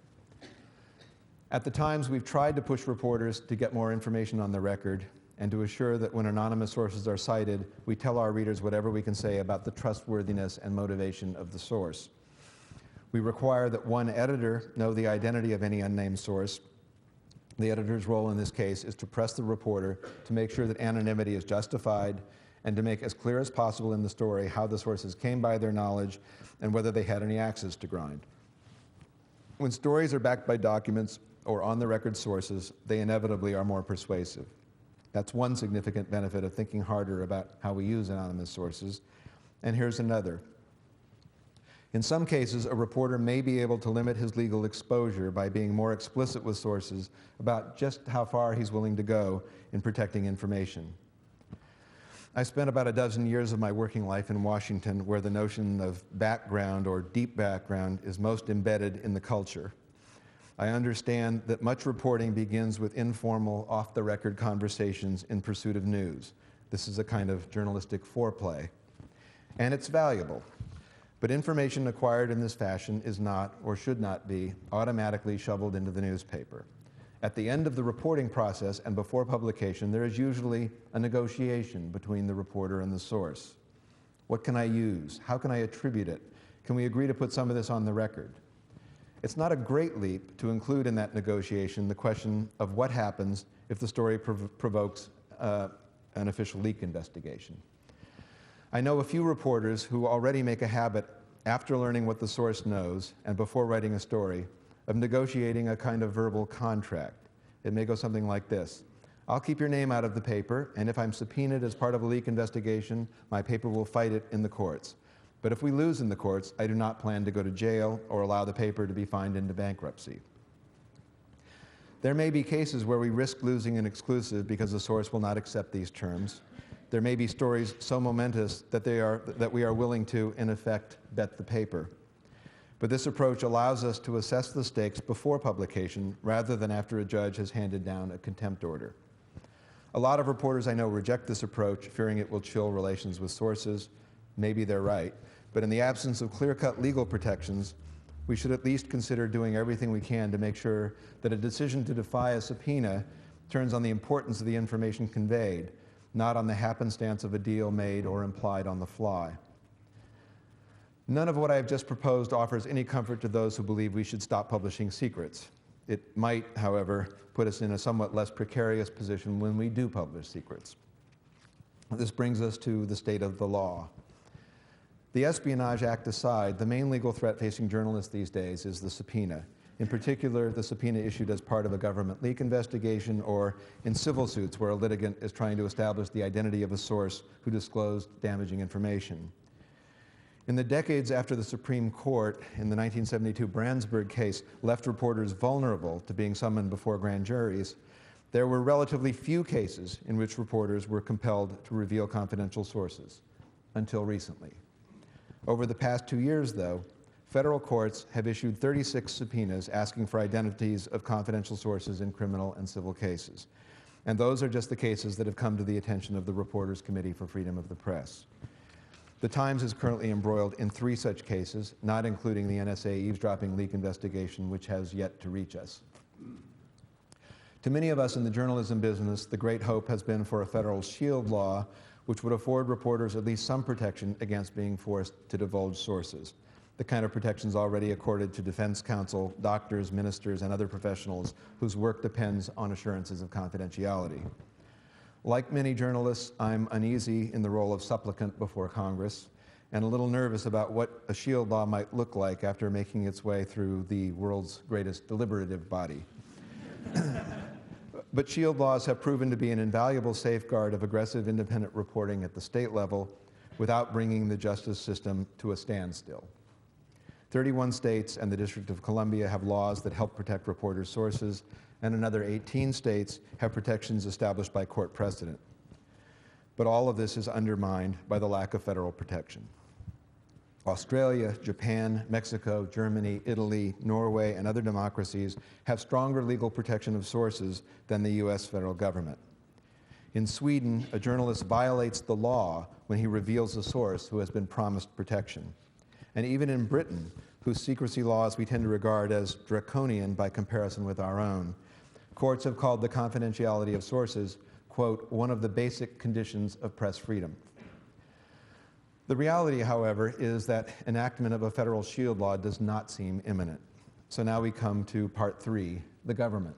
At the Times, we've tried to push reporters to get more information on the record and to assure that when anonymous sources are cited, we tell our readers whatever we can say about the trustworthiness and motivation of the source. We require that one editor know the identity of any unnamed source. The editor's role in this case is to press the reporter to make sure that anonymity is justified and to make as clear as possible in the story how the sources came by their knowledge and whether they had any axes to grind. When stories are backed by documents or on-the-record sources, they inevitably are more persuasive. That's one significant benefit of thinking harder about how we use anonymous sources. And here's another. In some cases, a reporter may be able to limit his legal exposure by being more explicit with sources about just how far he's willing to go in protecting information. I spent about a dozen years of my working life in Washington, where the notion of background or deep background is most embedded in the culture. I understand that much reporting begins with informal, off-the-record conversations in pursuit of news. This is a kind of journalistic foreplay. And it's valuable. But information acquired in this fashion is not, or should not be, automatically shoveled into the newspaper. At the end of the reporting process and before publication, there is usually a negotiation between the reporter and the source. What can I use? How can I attribute it? Can we agree to put some of this on the record? It's not a great leap to include in that negotiation the question of what happens if the story provokes an official leak investigation. I know a few reporters who already make a habit, after learning what the source knows and before writing a story, of negotiating a kind of verbal contract. It may go something like this: I'll keep your name out of the paper, and if I'm subpoenaed as part of a leak investigation, my paper will fight it in the courts. But if we lose in the courts, I do not plan to go to jail or allow the paper to be fined into bankruptcy. There may be cases where we risk losing an exclusive because the source will not accept these terms. There may be stories so momentous that we are willing to, in effect, bet the paper. But this approach allows us to assess the stakes before publication rather than after a judge has handed down a contempt order. A lot of reporters I know reject this approach, fearing it will chill relations with sources. Maybe they're right. But in the absence of clear-cut legal protections, we should at least consider doing everything we can to make sure that a decision to defy a subpoena turns on the importance of the information conveyed, not on the happenstance of a deal made or implied on the fly. None of what I have just proposed offers any comfort to those who believe we should stop publishing secrets. It might, however, put us in a somewhat less precarious position when we do publish secrets. This brings us to the state of the law. The Espionage Act aside, the main legal threat facing journalists these days is the subpoena. In particular, the subpoena issued as part of a government leak investigation or in civil suits where a litigant is trying to establish the identity of a source who disclosed damaging information. In the decades after the Supreme Court, in the 1972 Brandsburg case, left reporters vulnerable to being summoned before grand juries, there were relatively few cases in which reporters were compelled to reveal confidential sources, until recently. Over the past 2 years, though, federal courts have issued 36 subpoenas asking for identities of confidential sources in criminal and civil cases. And those are just the cases that have come to the attention of the Reporters Committee for Freedom of the Press. The Times is currently embroiled in 3 such cases, not including the NSA eavesdropping leak investigation, which has yet to reach us. To many of us in the journalism business, the great hope has been for a federal shield law which would afford reporters at least some protection against being forced to divulge sources, the kind of protections already accorded to defense counsel, doctors, ministers, and other professionals whose work depends on assurances of confidentiality. Like many journalists, I'm uneasy in the role of supplicant before Congress and a little nervous about what a shield law might look like after making its way through the world's greatest deliberative body. But shield laws have proven to be an invaluable safeguard of aggressive independent reporting at the state level without bringing the justice system to a standstill. 31 states and the District of Columbia have laws that help protect reporters' sources, and another 18 states have protections established by court precedent. But all of this is undermined by the lack of federal protection. Australia, Japan, Mexico, Germany, Italy, Norway, and other democracies have stronger legal protection of sources than the US federal government. In Sweden, a journalist violates the law when he reveals a source who has been promised protection. And even in Britain, whose secrecy laws we tend to regard as draconian by comparison with our own, courts have called the confidentiality of sources, quote, one of the basic conditions of press freedom. The reality, however, is that enactment of a federal shield law does not seem imminent. So now we come to part 3, the government.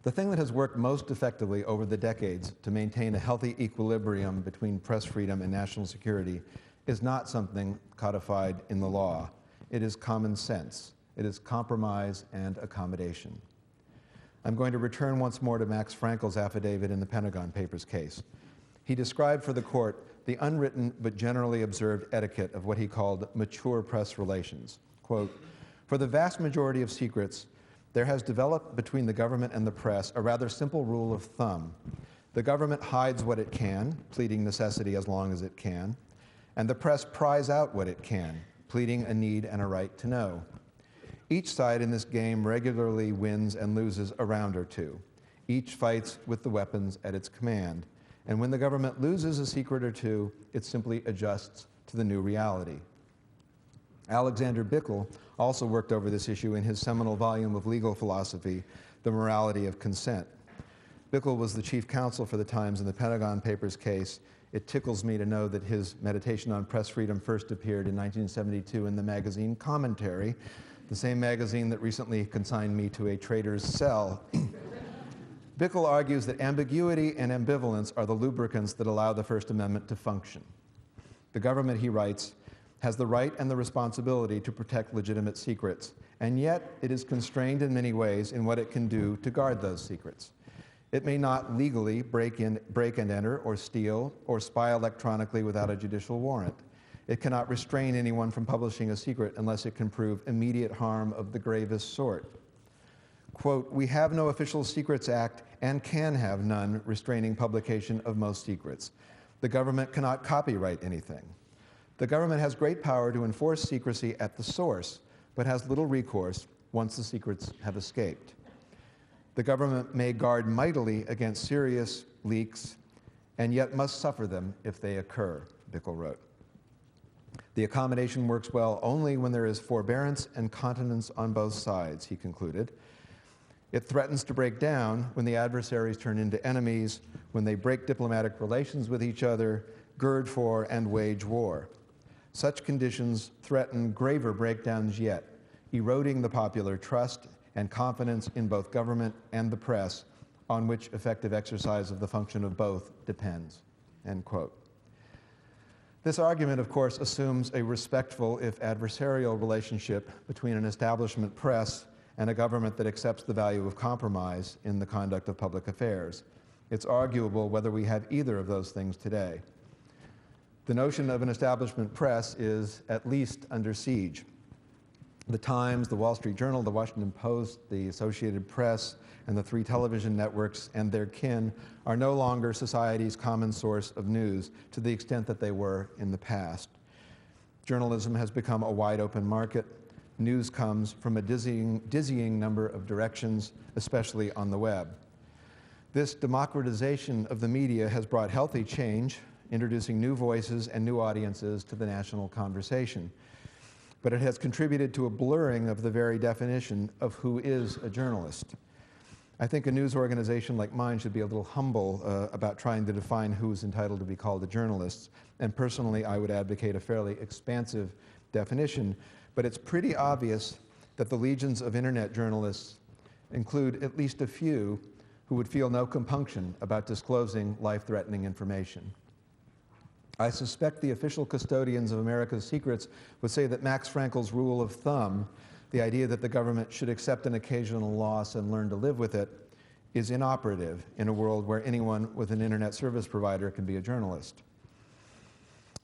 The thing that has worked most effectively over the decades to maintain a healthy equilibrium between press freedom and national security is not something codified in the law. It is common sense. It is compromise and accommodation. I'm going to return once more to Max Frankel's affidavit in the Pentagon Papers case. He described for the court the unwritten but generally observed etiquette of what he called mature press relations. Quote, for the vast majority of secrets, there has developed between the government and the press a rather simple rule of thumb. The government hides what it can, pleading necessity as long as it can, and the press pries out what it can, pleading a need and a right to know. Each side in this game regularly wins and loses a round or two. Each fights with the weapons at its command. And when the government loses a secret or two, it simply adjusts to the new reality. Alexander Bickel also worked over this issue in his seminal volume of legal philosophy, The Morality of Consent. Bickel was the chief counsel for the Times in the Pentagon Papers case. It tickles me to know that his meditation on press freedom first appeared in 1972 in the magazine Commentary, the same magazine that recently consigned me to a traitor's cell. Bickel argues that ambiguity and ambivalence are the lubricants that allow the First Amendment to function. The government, he writes, has the right and the responsibility to protect legitimate secrets, and yet it is constrained in many ways in what it can do to guard those secrets. It may not legally break and enter, or steal, or spy electronically without a judicial warrant. It cannot restrain anyone from publishing a secret unless it can prove immediate harm of the gravest sort. Quote, we have no Official Secrets Act and can have none restraining publication of most secrets. The government cannot copyright anything. The government has great power to enforce secrecy at the source, but has little recourse once the secrets have escaped. The government may guard mightily against serious leaks, and yet must suffer them if they occur, Bickel wrote. The accommodation works well only when there is forbearance and continence on both sides, he concluded. It threatens to break down when the adversaries turn into enemies, when they break diplomatic relations with each other, gird for and wage war. Such conditions threaten graver breakdowns yet, eroding the popular trust and confidence in both government and the press, on which effective exercise of the function of both depends." End quote. This argument, of course, assumes a respectful, if adversarial, relationship between an establishment press and a government that accepts the value of compromise in the conduct of public affairs. It's arguable whether we have either of those things today. The notion of an establishment press is at least under siege. The Times, the Wall Street Journal, the Washington Post, the Associated Press, and the 3 television networks and their kin are no longer society's common source of news to the extent that they were in the past. Journalism has become a wide open market. News comes from a dizzying number of directions, especially on the web. This democratization of the media has brought healthy change, introducing new voices and new audiences to the national conversation. But it has contributed to a blurring of the very definition of who is a journalist. I think a news organization like mine should be a little humble about trying to define who is entitled to be called a journalist. And personally, I would advocate a fairly expansive definition. But it's pretty obvious that the legions of internet journalists include at least a few who would feel no compunction about disclosing life-threatening information. I suspect the official custodians of America's secrets would say that Max Frankel's rule of thumb, the idea that the government should accept an occasional loss and learn to live with it, is inoperative in a world where anyone with an internet service provider can be a journalist.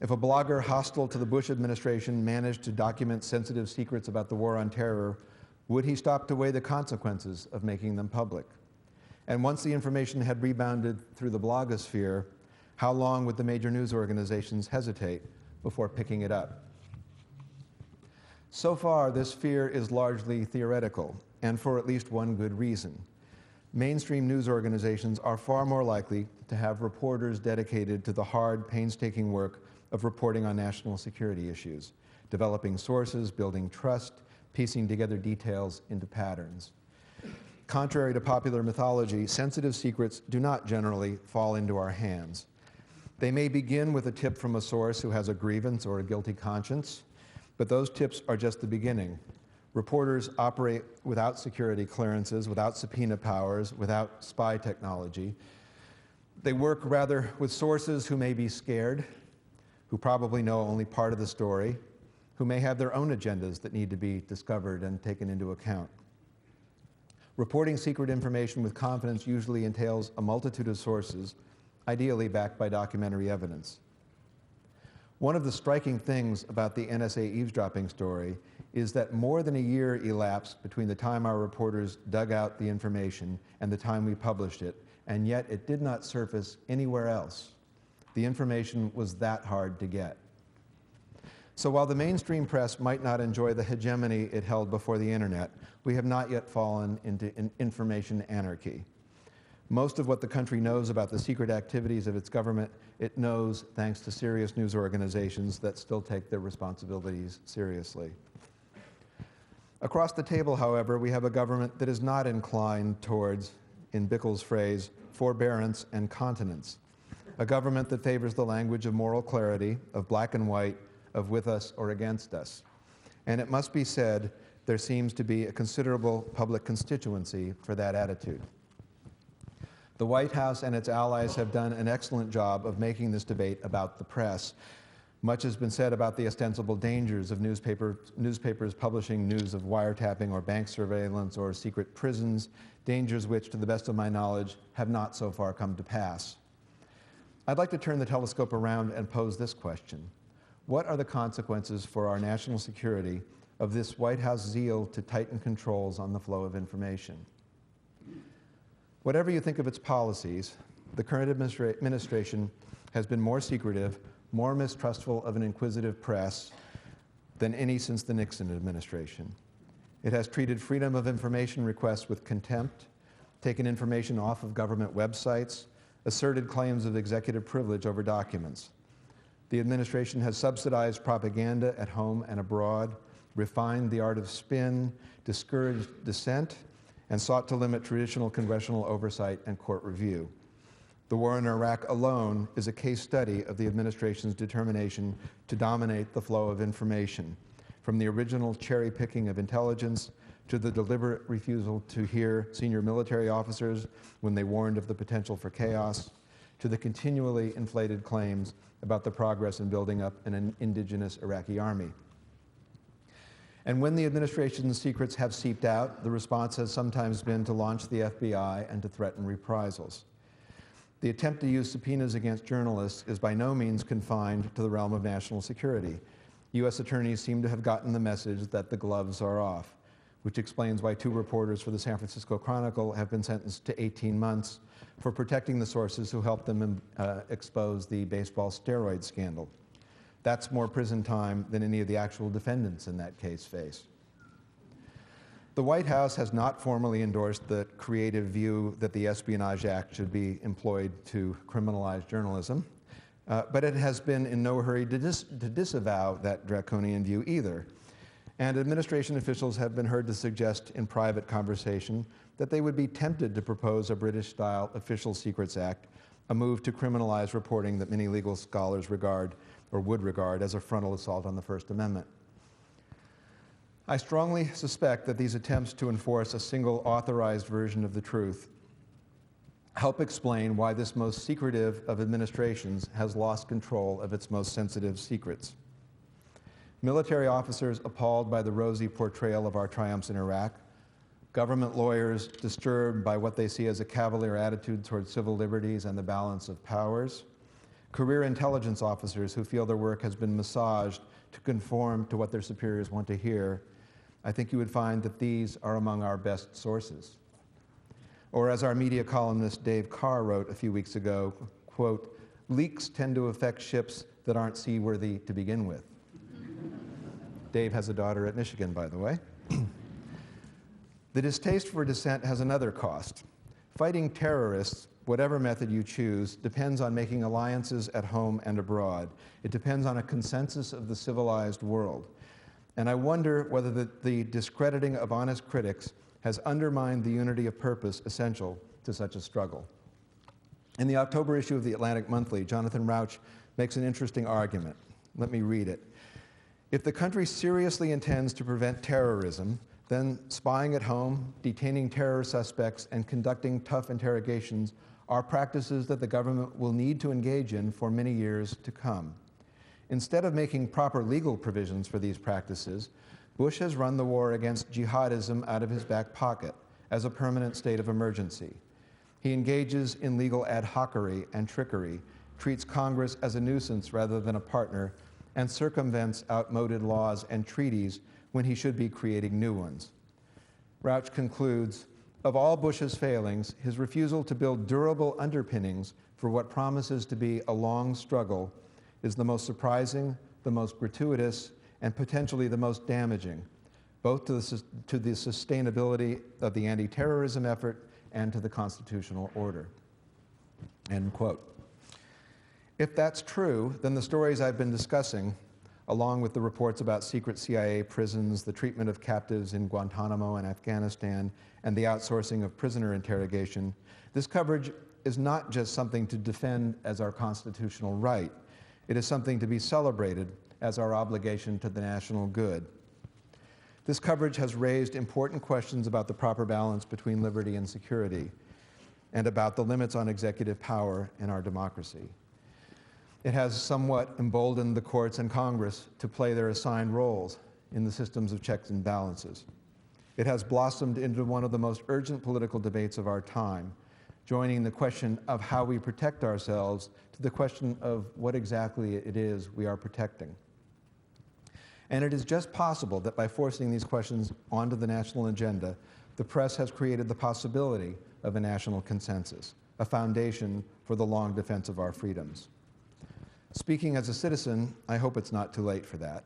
If a blogger hostile to the Bush administration managed to document sensitive secrets about the war on terror, would he stop to weigh the consequences of making them public? And once the information had rebounded through the blogosphere, how long would the major news organizations hesitate before picking it up? So far, this fear is largely theoretical, and for at least one good reason. Mainstream news organizations are far more likely to have reporters dedicated to the hard, painstaking work of reporting on national security issues, developing sources, building trust, piecing together details into patterns. Contrary to popular mythology, sensitive secrets do not generally fall into our hands. They may begin with a tip from a source who has a grievance or a guilty conscience, but those tips are just the beginning. Reporters operate without security clearances, without subpoena powers, without spy technology. They work rather with sources who may be scared, who probably know only part of the story, who may have their own agendas that need to be discovered and taken into account. Reporting secret information with confidence usually entails a multitude of sources, ideally backed by documentary evidence. One of the striking things about the NSA eavesdropping story is that more than a year elapsed between the time our reporters dug out the information and the time we published it, and yet it did not surface anywhere else. The information was that hard to get. So while the mainstream press might not enjoy the hegemony it held before the internet, we have not yet fallen into information anarchy. Most of what the country knows about the secret activities of its government, it knows thanks to serious news organizations that still take their responsibilities seriously. Across the table, however, we have a government that is not inclined towards, in Bickel's phrase, forbearance and continence. A government that favors the language of moral clarity, of black and white, of with us or against us. And it must be said, there seems to be a considerable public constituency for that attitude. The White House and its allies have done an excellent job of making this debate about the press. Much has been said about the ostensible dangers of newspapers publishing news of wiretapping or bank surveillance or secret prisons, dangers which, to the best of my knowledge, have not so far come to pass. I'd like to turn the telescope around and pose this question. What are the consequences for our national security of this White House zeal to tighten controls on the flow of information? Whatever you think of its policies, the current administration has been more secretive, more mistrustful of an inquisitive press than any since the Nixon administration. It has treated freedom of information requests with contempt, taken information off of government websites, asserted claims of executive privilege over documents. The administration has subsidized propaganda at home and abroad, refined the art of spin, discouraged dissent, and sought to limit traditional congressional oversight and court review. The war in Iraq alone is a case study of the administration's determination to dominate the flow of information, from the original cherry-picking of intelligence to the deliberate refusal to hear senior military officers when they warned of the potential for chaos, to the continually inflated claims about the progress in building up an indigenous Iraqi army. And when the administration's secrets have seeped out, the response has sometimes been to launch the FBI and to threaten reprisals. The attempt to use subpoenas against journalists is by no means confined to the realm of national security. U.S. attorneys seem to have gotten the message that the gloves are off, which explains why 2 reporters for the San Francisco Chronicle have been sentenced to 18 months for protecting the sources who helped them expose the baseball steroid scandal. That's more prison time than any of the actual defendants in that case face. The White House has not formally endorsed the creative view that the Espionage Act should be employed to criminalize journalism, but it has been in no hurry to disavow that draconian view either. And administration officials have been heard to suggest in private conversation that they would be tempted to propose a British-style Official Secrets Act, a move to criminalize reporting that many legal scholars regard or would regard as a frontal assault on the First Amendment. I strongly suspect that these attempts to enforce a single authorized version of the truth help explain why this most secretive of administrations has lost control of its most sensitive secrets. Military officers appalled by the rosy portrayal of our triumphs in Iraq, government lawyers disturbed by what they see as a cavalier attitude toward civil liberties and the balance of powers, career intelligence officers who feel their work has been massaged to conform to what their superiors want to hear. I think you would find that these are among our best sources. Or as our media columnist Dave Carr wrote a few weeks ago, quote, "Leaks tend to affect ships that aren't seaworthy to begin with." Dave has a daughter at Michigan, by the way. The distaste for dissent has another cost. Fighting terrorists, whatever method you choose, depends on making alliances at home and abroad. It depends on a consensus of the civilized world. And I wonder whether the discrediting of honest critics has undermined the unity of purpose essential to such a struggle. In the October issue of the Atlantic Monthly, Jonathan Rauch makes an interesting argument. Let me read it. If the country seriously intends to prevent terrorism, then spying at home, detaining terror suspects, and conducting tough interrogations are practices that the government will need to engage in for many years to come. Instead of making proper legal provisions for these practices, Bush has run the war against jihadism out of his back pocket as a permanent state of emergency. He engages in legal ad hocery and trickery, treats Congress as a nuisance rather than a partner, and circumvents outmoded laws and treaties when he should be creating new ones. Rauch concludes, of all Bush's failings, his refusal to build durable underpinnings for what promises to be a long struggle is the most surprising, the most gratuitous, and potentially the most damaging, both to the sustainability of the anti-terrorism effort and to the constitutional order. End quote. If that's true, then the stories I've been discussing, along with the reports about secret CIA prisons, the treatment of captives in Guantanamo and Afghanistan, and the outsourcing of prisoner interrogation, this coverage is not just something to defend as our constitutional right. It is something to be celebrated as our obligation to the national good. This coverage has raised important questions about the proper balance between liberty and security, and about the limits on executive power in our democracy. It has somewhat emboldened the courts and Congress to play their assigned roles in the systems of checks and balances. It has blossomed into one of the most urgent political debates of our time, joining the question of how we protect ourselves to the question of what exactly it is we are protecting. And it is just possible that by forcing these questions onto the national agenda, the press has created the possibility of a national consensus, a foundation for the long defense of our freedoms. Speaking as a citizen, I hope it's not too late for that.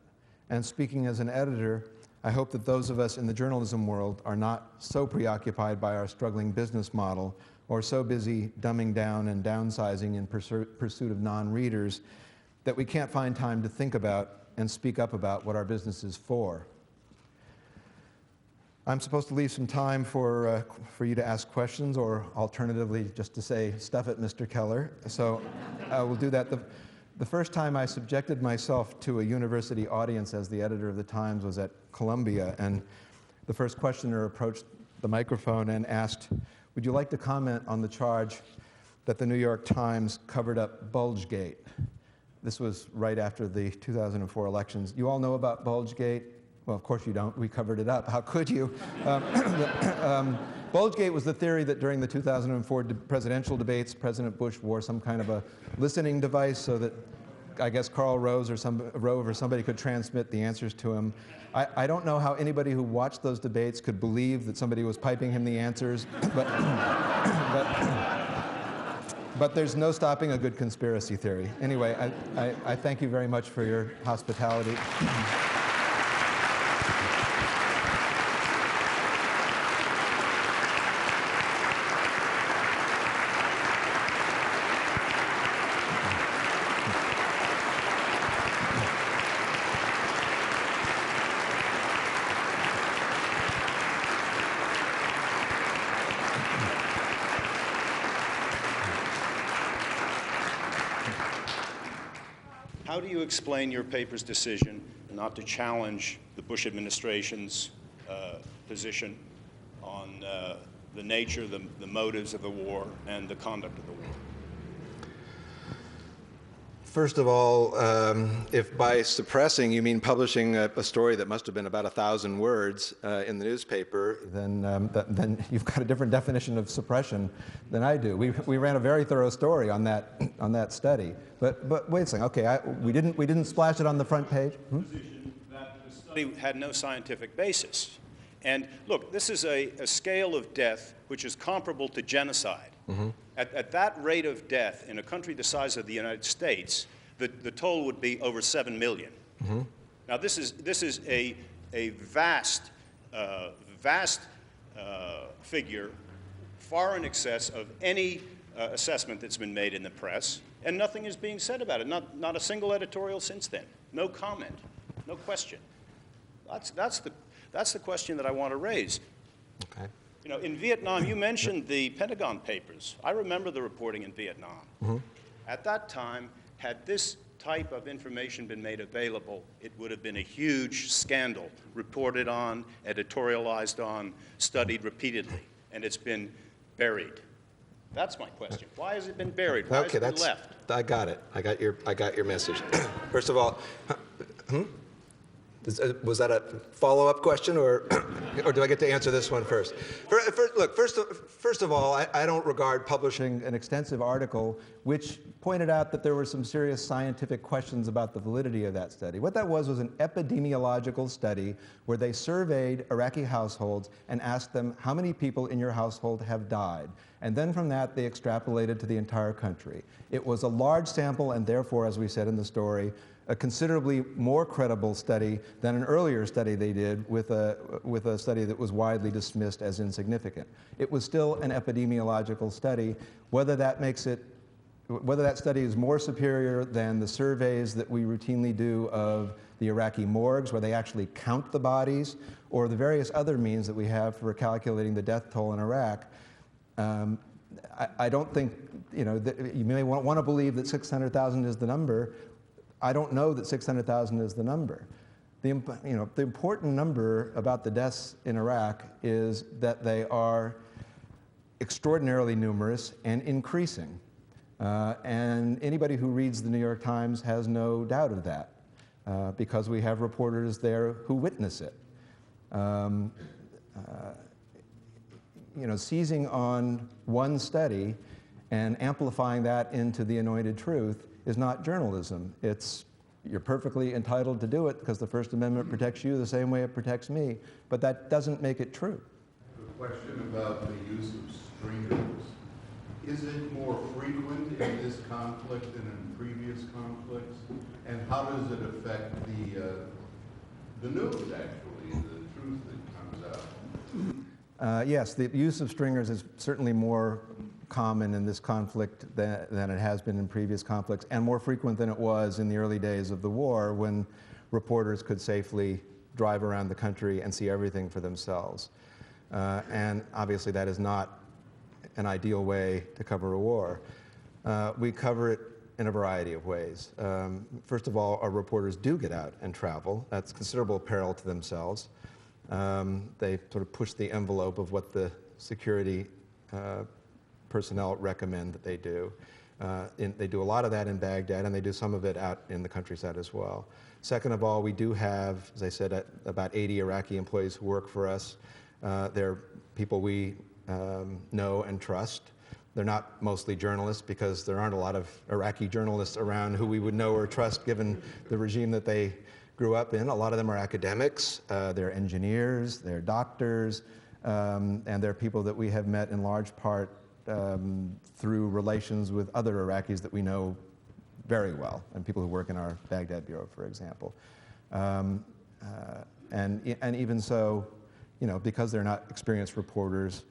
And speaking as an editor, I hope that those of us in the journalism world are not so preoccupied by our struggling business model or so busy dumbing down and downsizing in pursuit of non-readers that we can't find time to think about and speak up about what our business is for. I'm supposed to leave some time for you to ask questions, or alternatively, just to say, stuff it, Mr. Keller. So we'll do that. The first time I subjected myself to a university audience as the editor of the Times was at Columbia, and the first questioner approached the microphone and asked, "Would you like to comment on the charge that the New York Times covered up Bulgegate?" This was right after the 2004 elections. You all know about Bulgegate? Well, of course you don't. We covered it up. How could you? Bulgegate was the theory that during the 2004 presidential debates, President Bush wore some kind of a listening device so that, I guess, Karl Rove or somebody could transmit the answers to him. I don't know how anybody who watched those debates could believe that somebody was piping him the answers, but there's no stopping a good conspiracy theory. Anyway, I thank you very much for your hospitality. How do you explain your paper's decision not to challenge the Bush administration's position on the nature, the motives of the war, and the conduct of the war? First of all, if by suppressing you mean publishing a story that must have been about 1,000 words in the newspaper, then you've got a different definition of suppression than I do. We ran a very thorough story on that study. But wait a second. Okay, we didn't splash it on the front page. Position that the study had no scientific basis. And look, this is a scale of death which is comparable to genocide. Mm-hmm. At that rate of death in a country the size of the United States, the toll would be over 7 million. Mm-hmm. Now this is a vast figure, far in excess of any assessment that's been made in the press, and nothing is being said about it. Not a single editorial since then. No comment. No question. That's the question that I want to raise. okay. You know, in Vietnam, you mentioned the Pentagon Papers. I remember the reporting in Vietnam. Mm-hmm. At that time, had this type of information been made available, it would have been a huge scandal, reported on, editorialized on, studied repeatedly, and it's been buried. That's my question. Why has it been buried? Why has it been left? I got it. I got your message. First of all, was that a follow-up question, or do I get to answer this one first? First of all, I don't regard publishing an extensive article which pointed out that there were some serious scientific questions about the validity of that study. What that was an epidemiological study where they surveyed Iraqi households and asked them, how many people in your household have died? And then from that, they extrapolated to the entire country. It was a large sample, and therefore, as we said in the story, a considerably more credible study than an earlier study they did with a study that was widely dismissed as insignificant. It was still an epidemiological study. Whether that study is more superior than the surveys that we routinely do of the Iraqi morgues, where they actually count the bodies, or the various other means that we have for calculating the death toll in Iraq, I don't think, that you may want to believe that 600,000 is the number. I don't know that 600,000 is the number. The important number about the deaths in Iraq is that they are extraordinarily numerous and increasing. And anybody who reads the New York Times has no doubt of that, because we have reporters there who witness it. Seizing on one study and amplifying that into the anointed truth is not journalism. You're perfectly entitled to do it because the First Amendment protects you the same way it protects me, but that doesn't make it true. A question about the use of stringers. Is it more frequent in this conflict than in previous conflicts? And how does it affect the news, actually, the truth that comes out? Yes, the use of stringers is certainly more common in this conflict than it has been in previous conflicts, and more frequent than it was in the early days of the war, when reporters could safely drive around the country and see everything for themselves. And obviously that is not an ideal way to cover a war. We cover it in a variety of ways. First of all, our reporters do get out and travel. That's considerable peril to themselves. They sort of push the envelope of what the security personnel recommend that they do. They do a lot of that in Baghdad, and they do some of it out in the countryside as well. Second of all, we do have, as I said, about 80 Iraqi employees who work for us. They're people we know and trust. They're not mostly journalists, because there aren't a lot of Iraqi journalists around who we would know or trust given the regime that they grew up in. A lot of them are academics, they're engineers, they're doctors, and they're people that we have met in large part through relations with other Iraqis that we know very well, and people who work in our Baghdad bureau, for example. And even so, you know, because they're not experienced reporters,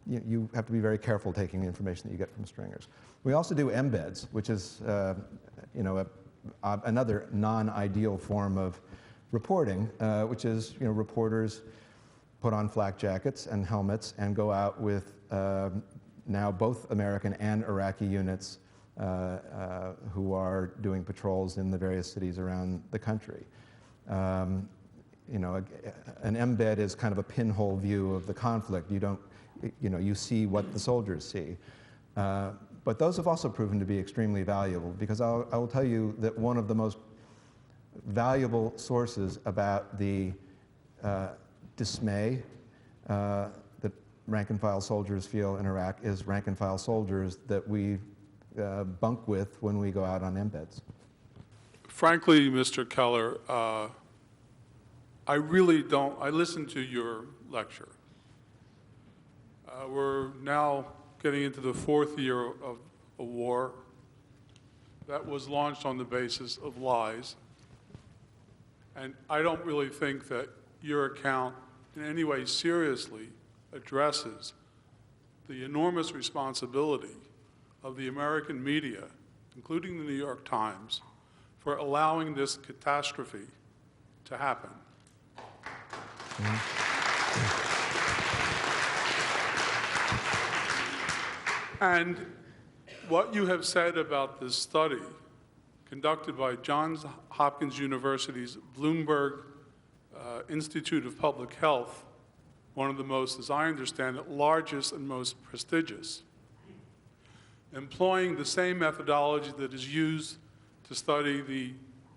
you have to be very careful taking the information that you get from stringers. We also do embeds, which is you know, another non-ideal form of reporting, which is, you know, reporters put on flak jackets and helmets and go out with now both American and Iraqi units who are doing patrols in the various cities around the country. You know, an embed is kind of a pinhole view of the conflict. You don't, you know, you see what the soldiers see. But those have also proven to be extremely valuable, because I will tell you that one of the most valuable sources about the dismay that rank-and-file soldiers feel in Iraq is rank-and-file soldiers that we bunk with when we go out on embeds. Frankly, Mr. Keller, I really don't. I listened to your lecture. We're now getting into the 4th year of a war that was launched on the basis of lies. And I don't really think that your account in any way seriously addresses the enormous responsibility of the American media, including the New York Times, for allowing this catastrophe to happen. And what you have said about this study conducted by Johns Hopkins University's Bloomberg Institute of Public Health, one of the most, as I understand it, largest and most prestigious, employing the same methodology that is used to study the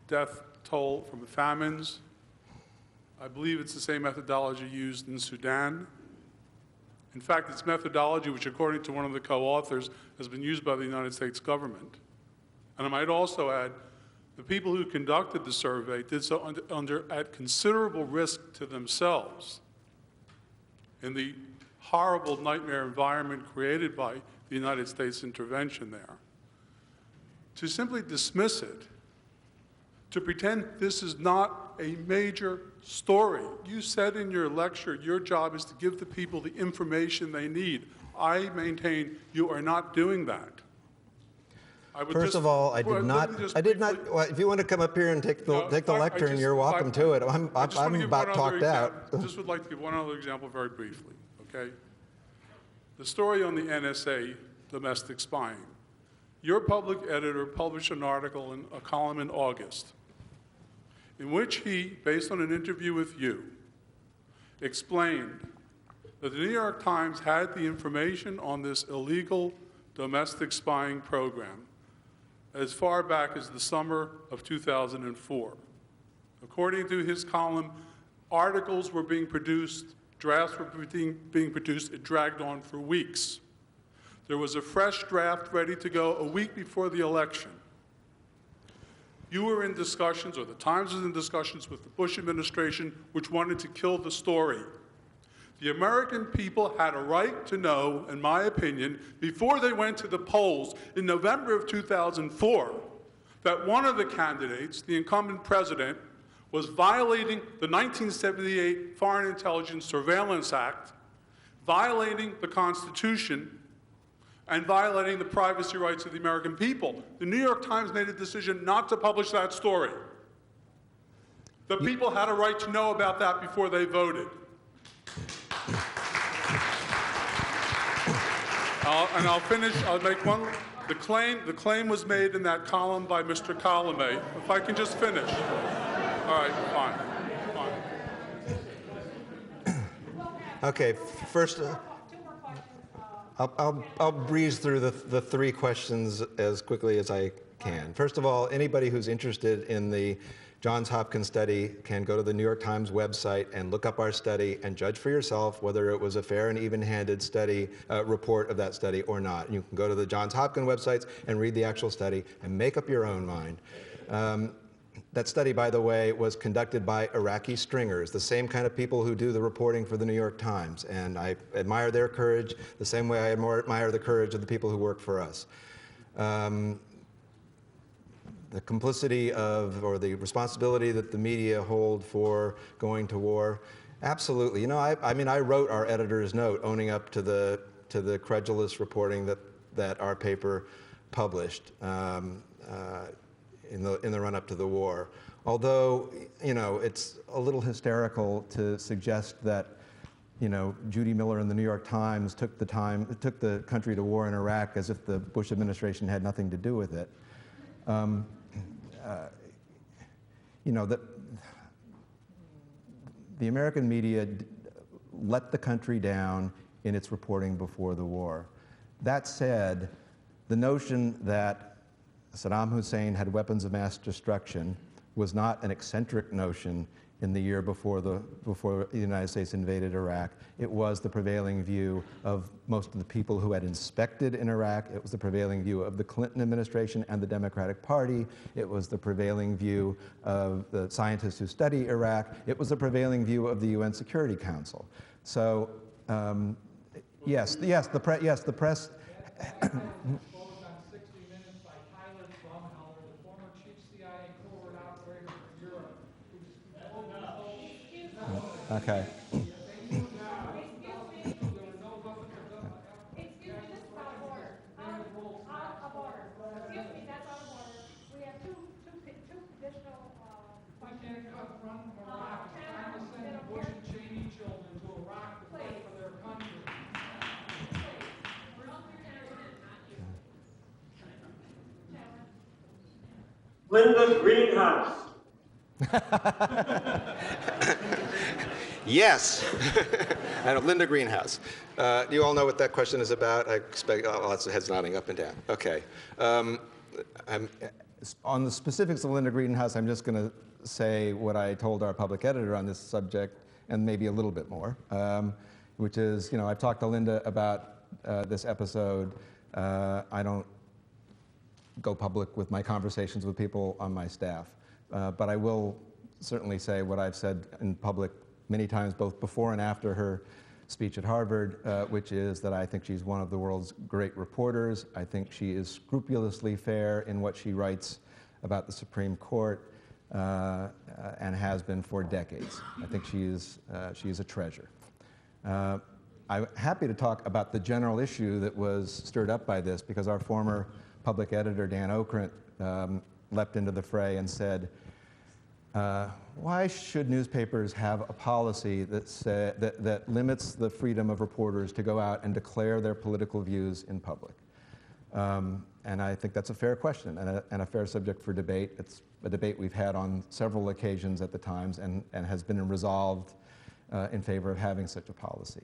death toll from the famines. I believe it's the same methodology used in Sudan. In fact, it's methodology which, according to one of the co-authors, has been used by the United States government. And I might also add, the people who conducted the survey did so at considerable risk to themselves in the horrible nightmare environment created by the United States intervention there. To simply dismiss it, to pretend this is not a major story. You said in your lecture, your job is to give the people the information they need. I maintain you are not doing that. First of all, I did not. Well, if you want to come up here and take the lectern, you're welcome to it. I'm about talked out. I just would like to give one other example very briefly, okay? The story on the NSA domestic spying. Your public editor published an article in a column in August in which he, based on an interview with you, explained that the New York Times had the information on this illegal domestic spying program as far back as the summer of 2004. According to his column, articles were being produced, drafts were being produced, it dragged on for weeks. There was a fresh draft ready to go a week before the election. You were in discussions, or the Times was in discussions with the Bush administration, which wanted to kill the story. The American people had a right to know, in my opinion, before they went to the polls in November of 2004, that one of the candidates, the incumbent president, was violating the 1978 Foreign Intelligence Surveillance Act, violating the Constitution, and violating the privacy rights of the American people. The New York Times made a decision not to publish that story. The people had a right to know about that before they voted. I'll finish. I'll make one. The claim was made in that column by Mr. Colomé. If I can just finish. All right, fine. Okay, first, I'll breeze through the three questions as quickly as I can. First of all, anybody who's interested in the Johns Hopkins study can go to the New York Times website and look up our study and judge for yourself whether it was a fair and even-handed study report of that study or not. You can go to the Johns Hopkins websites and read the actual study and make up your own mind. That study, by the way, was conducted by Iraqi stringers, the same kind of people who do the reporting for the New York Times, and I admire their courage the same way I admire the courage of the people who work for us. The complicity of, or the responsibility that the media hold for going to war, absolutely. You know, I mean, I wrote our editor's note owning up to the credulous reporting that our paper published in the run-up to the war. Although, you know, it's a little hysterical to suggest that, you know, Judy Miller in the New York Times took the country to war in Iraq as if the Bush administration had nothing to do with it. You know, the American media let the country down in its reporting before the war. That said, the notion that Saddam Hussein had weapons of mass destruction was not an eccentric notion in the year before the United States invaded Iraq. It was the prevailing view of most of the people who had inspected in Iraq. It was the prevailing view of the Clinton administration and the Democratic Party. It was the prevailing view of the scientists who study Iraq. It was the prevailing view of the UN Security Council. So, yes, the press. Okay. Linda's greenhouse. Yes. I know, Linda Greenhouse. You all know what that question is about? I expect lots of heads nodding up and down. Okay. On the specifics of Linda Greenhouse, I'm just going to say what I told our public editor on this subject, and maybe a little bit more, which is, you know, I've talked to Linda about this episode. I don't go public with my conversations with people on my staff, but I will certainly say what I've said in public many times, both before and after her speech at Harvard, which is that I think she's one of the world's great reporters. I think she is scrupulously fair in what she writes about the Supreme Court, and has been for decades. I think she is a treasure. I'm happy to talk about the general issue that was stirred up by this, because our former public editor, Dan Okrent, leapt into the fray and said, why should newspapers have a policy that limits the freedom of reporters to go out and declare their political views in public? And I think that's a fair question and a fair subject for debate. It's a debate we've had on several occasions at the Times and has been resolved in favor of having such a policy.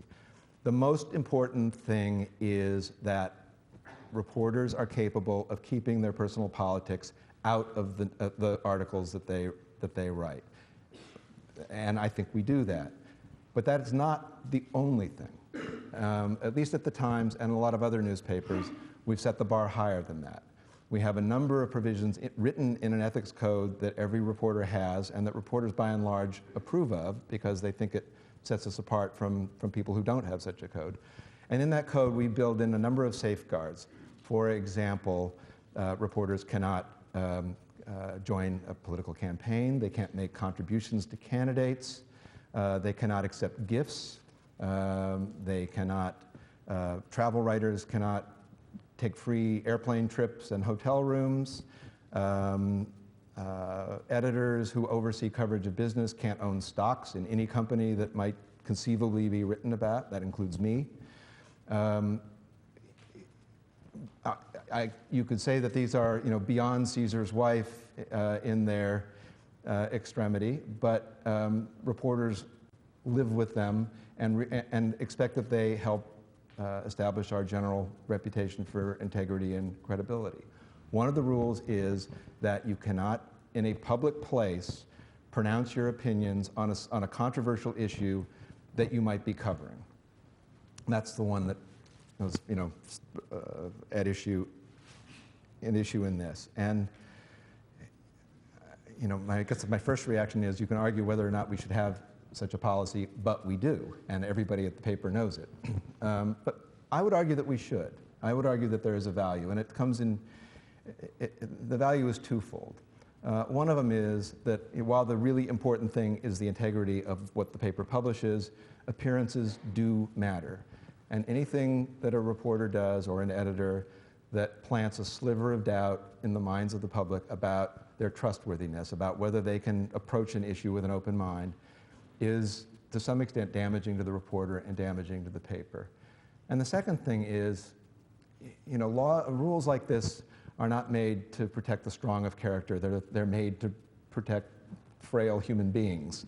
The most important thing is that reporters are capable of keeping their personal politics out of the articles that they write. And I think we do that. But that is not the only thing. At least at the Times and a lot of other newspapers, we've set the bar higher than that. We have a number of provisions written in an ethics code that every reporter has and that reporters by and large approve of because they think it sets us apart from people who don't have such a code. And in that code, we build in a number of safeguards. For example, reporters cannot join a political campaign. They can't make contributions to candidates. They cannot accept gifts. They cannot, travel writers cannot take free airplane trips and hotel rooms. editors who oversee coverage of business can't own stocks in any company that might conceivably be written about. That includes me. You could say that these are, beyond Caesar's wife in their extremity, but reporters live with them and expect that they help establish our general reputation for integrity and credibility. One of the rules is that you cannot, in a public place, pronounce your opinions on a controversial issue that you might be covering. That's the one that was, at issue, an issue in this. And, I guess my first reaction is you can argue whether or not we should have such a policy, but we do, and everybody at the paper knows it. But I would argue that we should. I would argue that there is a value, and it comes in, the value is twofold. One of them is that while the really important thing is the integrity of what the paper publishes, appearances do matter. And anything that a reporter does or an editor that plants a sliver of doubt in the minds of the public about their trustworthiness, about whether they can approach an issue with an open mind, is to some extent damaging to the reporter and damaging to the paper. And the second thing is, rules like this are not made to protect the strong of character. They're made to protect frail human beings.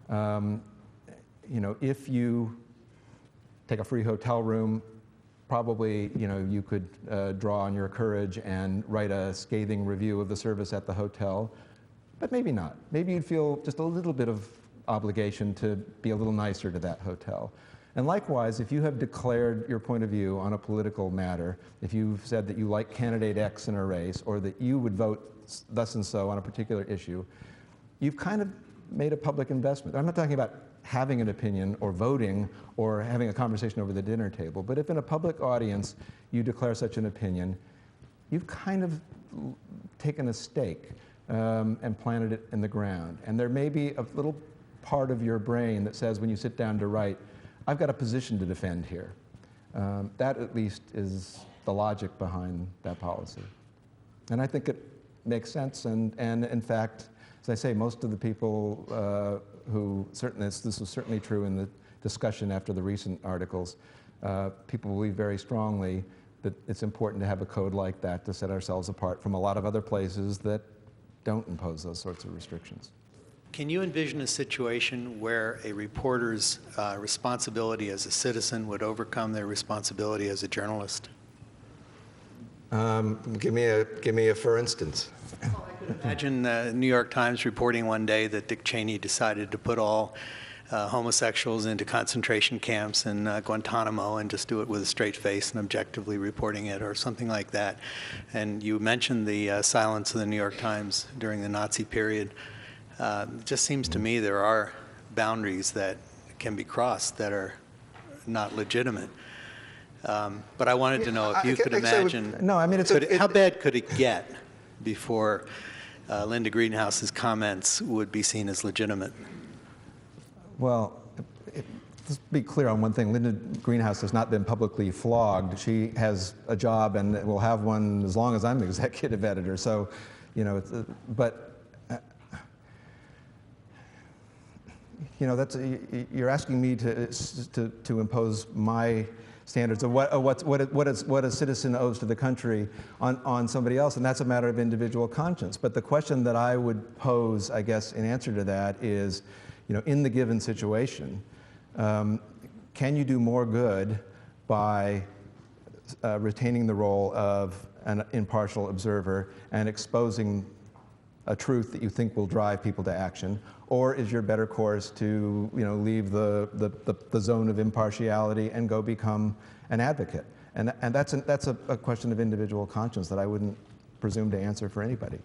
If you take a free hotel room, probably you could draw on your courage and write a scathing review of the service at the hotel, but maybe not. Maybe you'd feel just a little bit of obligation to be a little nicer to that hotel. And likewise, if you have declared your point of view on a political matter, if you've said that you like candidate X in a race, or that you would vote thus and so on a particular issue, you've kind of made a public investment. I'm not talking about having an opinion or voting or having a conversation over the dinner table, but if in a public audience you declare such an opinion, you've kind of taken a stake and planted it in the ground. And there may be a little part of your brain that says when you sit down to write, I've got a position to defend here. That at least is the logic behind that policy. And I think it makes sense, and in fact, as I say, most of the people who, this was certainly true in the discussion after the recent articles, people believe very strongly that it's important to have a code like that to set ourselves apart from a lot of other places that don't impose those sorts of restrictions. Can you envision a situation where a reporter's responsibility as a citizen would overcome their responsibility as a journalist? Give me a for instance. Well, I could imagine the New York Times reporting one day that Dick Cheney decided to put all homosexuals into concentration camps in Guantanamo and just do it with a straight face and objectively reporting it, or something like that. And you mentioned the silence of the New York Times during the Nazi period. It just seems to me there are boundaries that can be crossed that are not legitimate. But I wanted to know if you could imagine, how bad could it get before Linda Greenhouse's comments would be seen as legitimate? Well, let's be clear on one thing. Linda Greenhouse has not been publicly flogged. She has a job and will have one as long as I'm the executive editor. So, you're asking me to impose my standards of what a citizen owes to the country on somebody else, and that's a matter of individual conscience. But the question that I would pose, I guess, in answer to that is, in the given situation, can you do more good by retaining the role of an impartial observer and exposing a truth that you think will drive people to action, or is your better course to leave the zone of impartiality and go become an advocate? And that's a question of individual conscience that I wouldn't presume to answer for anybody.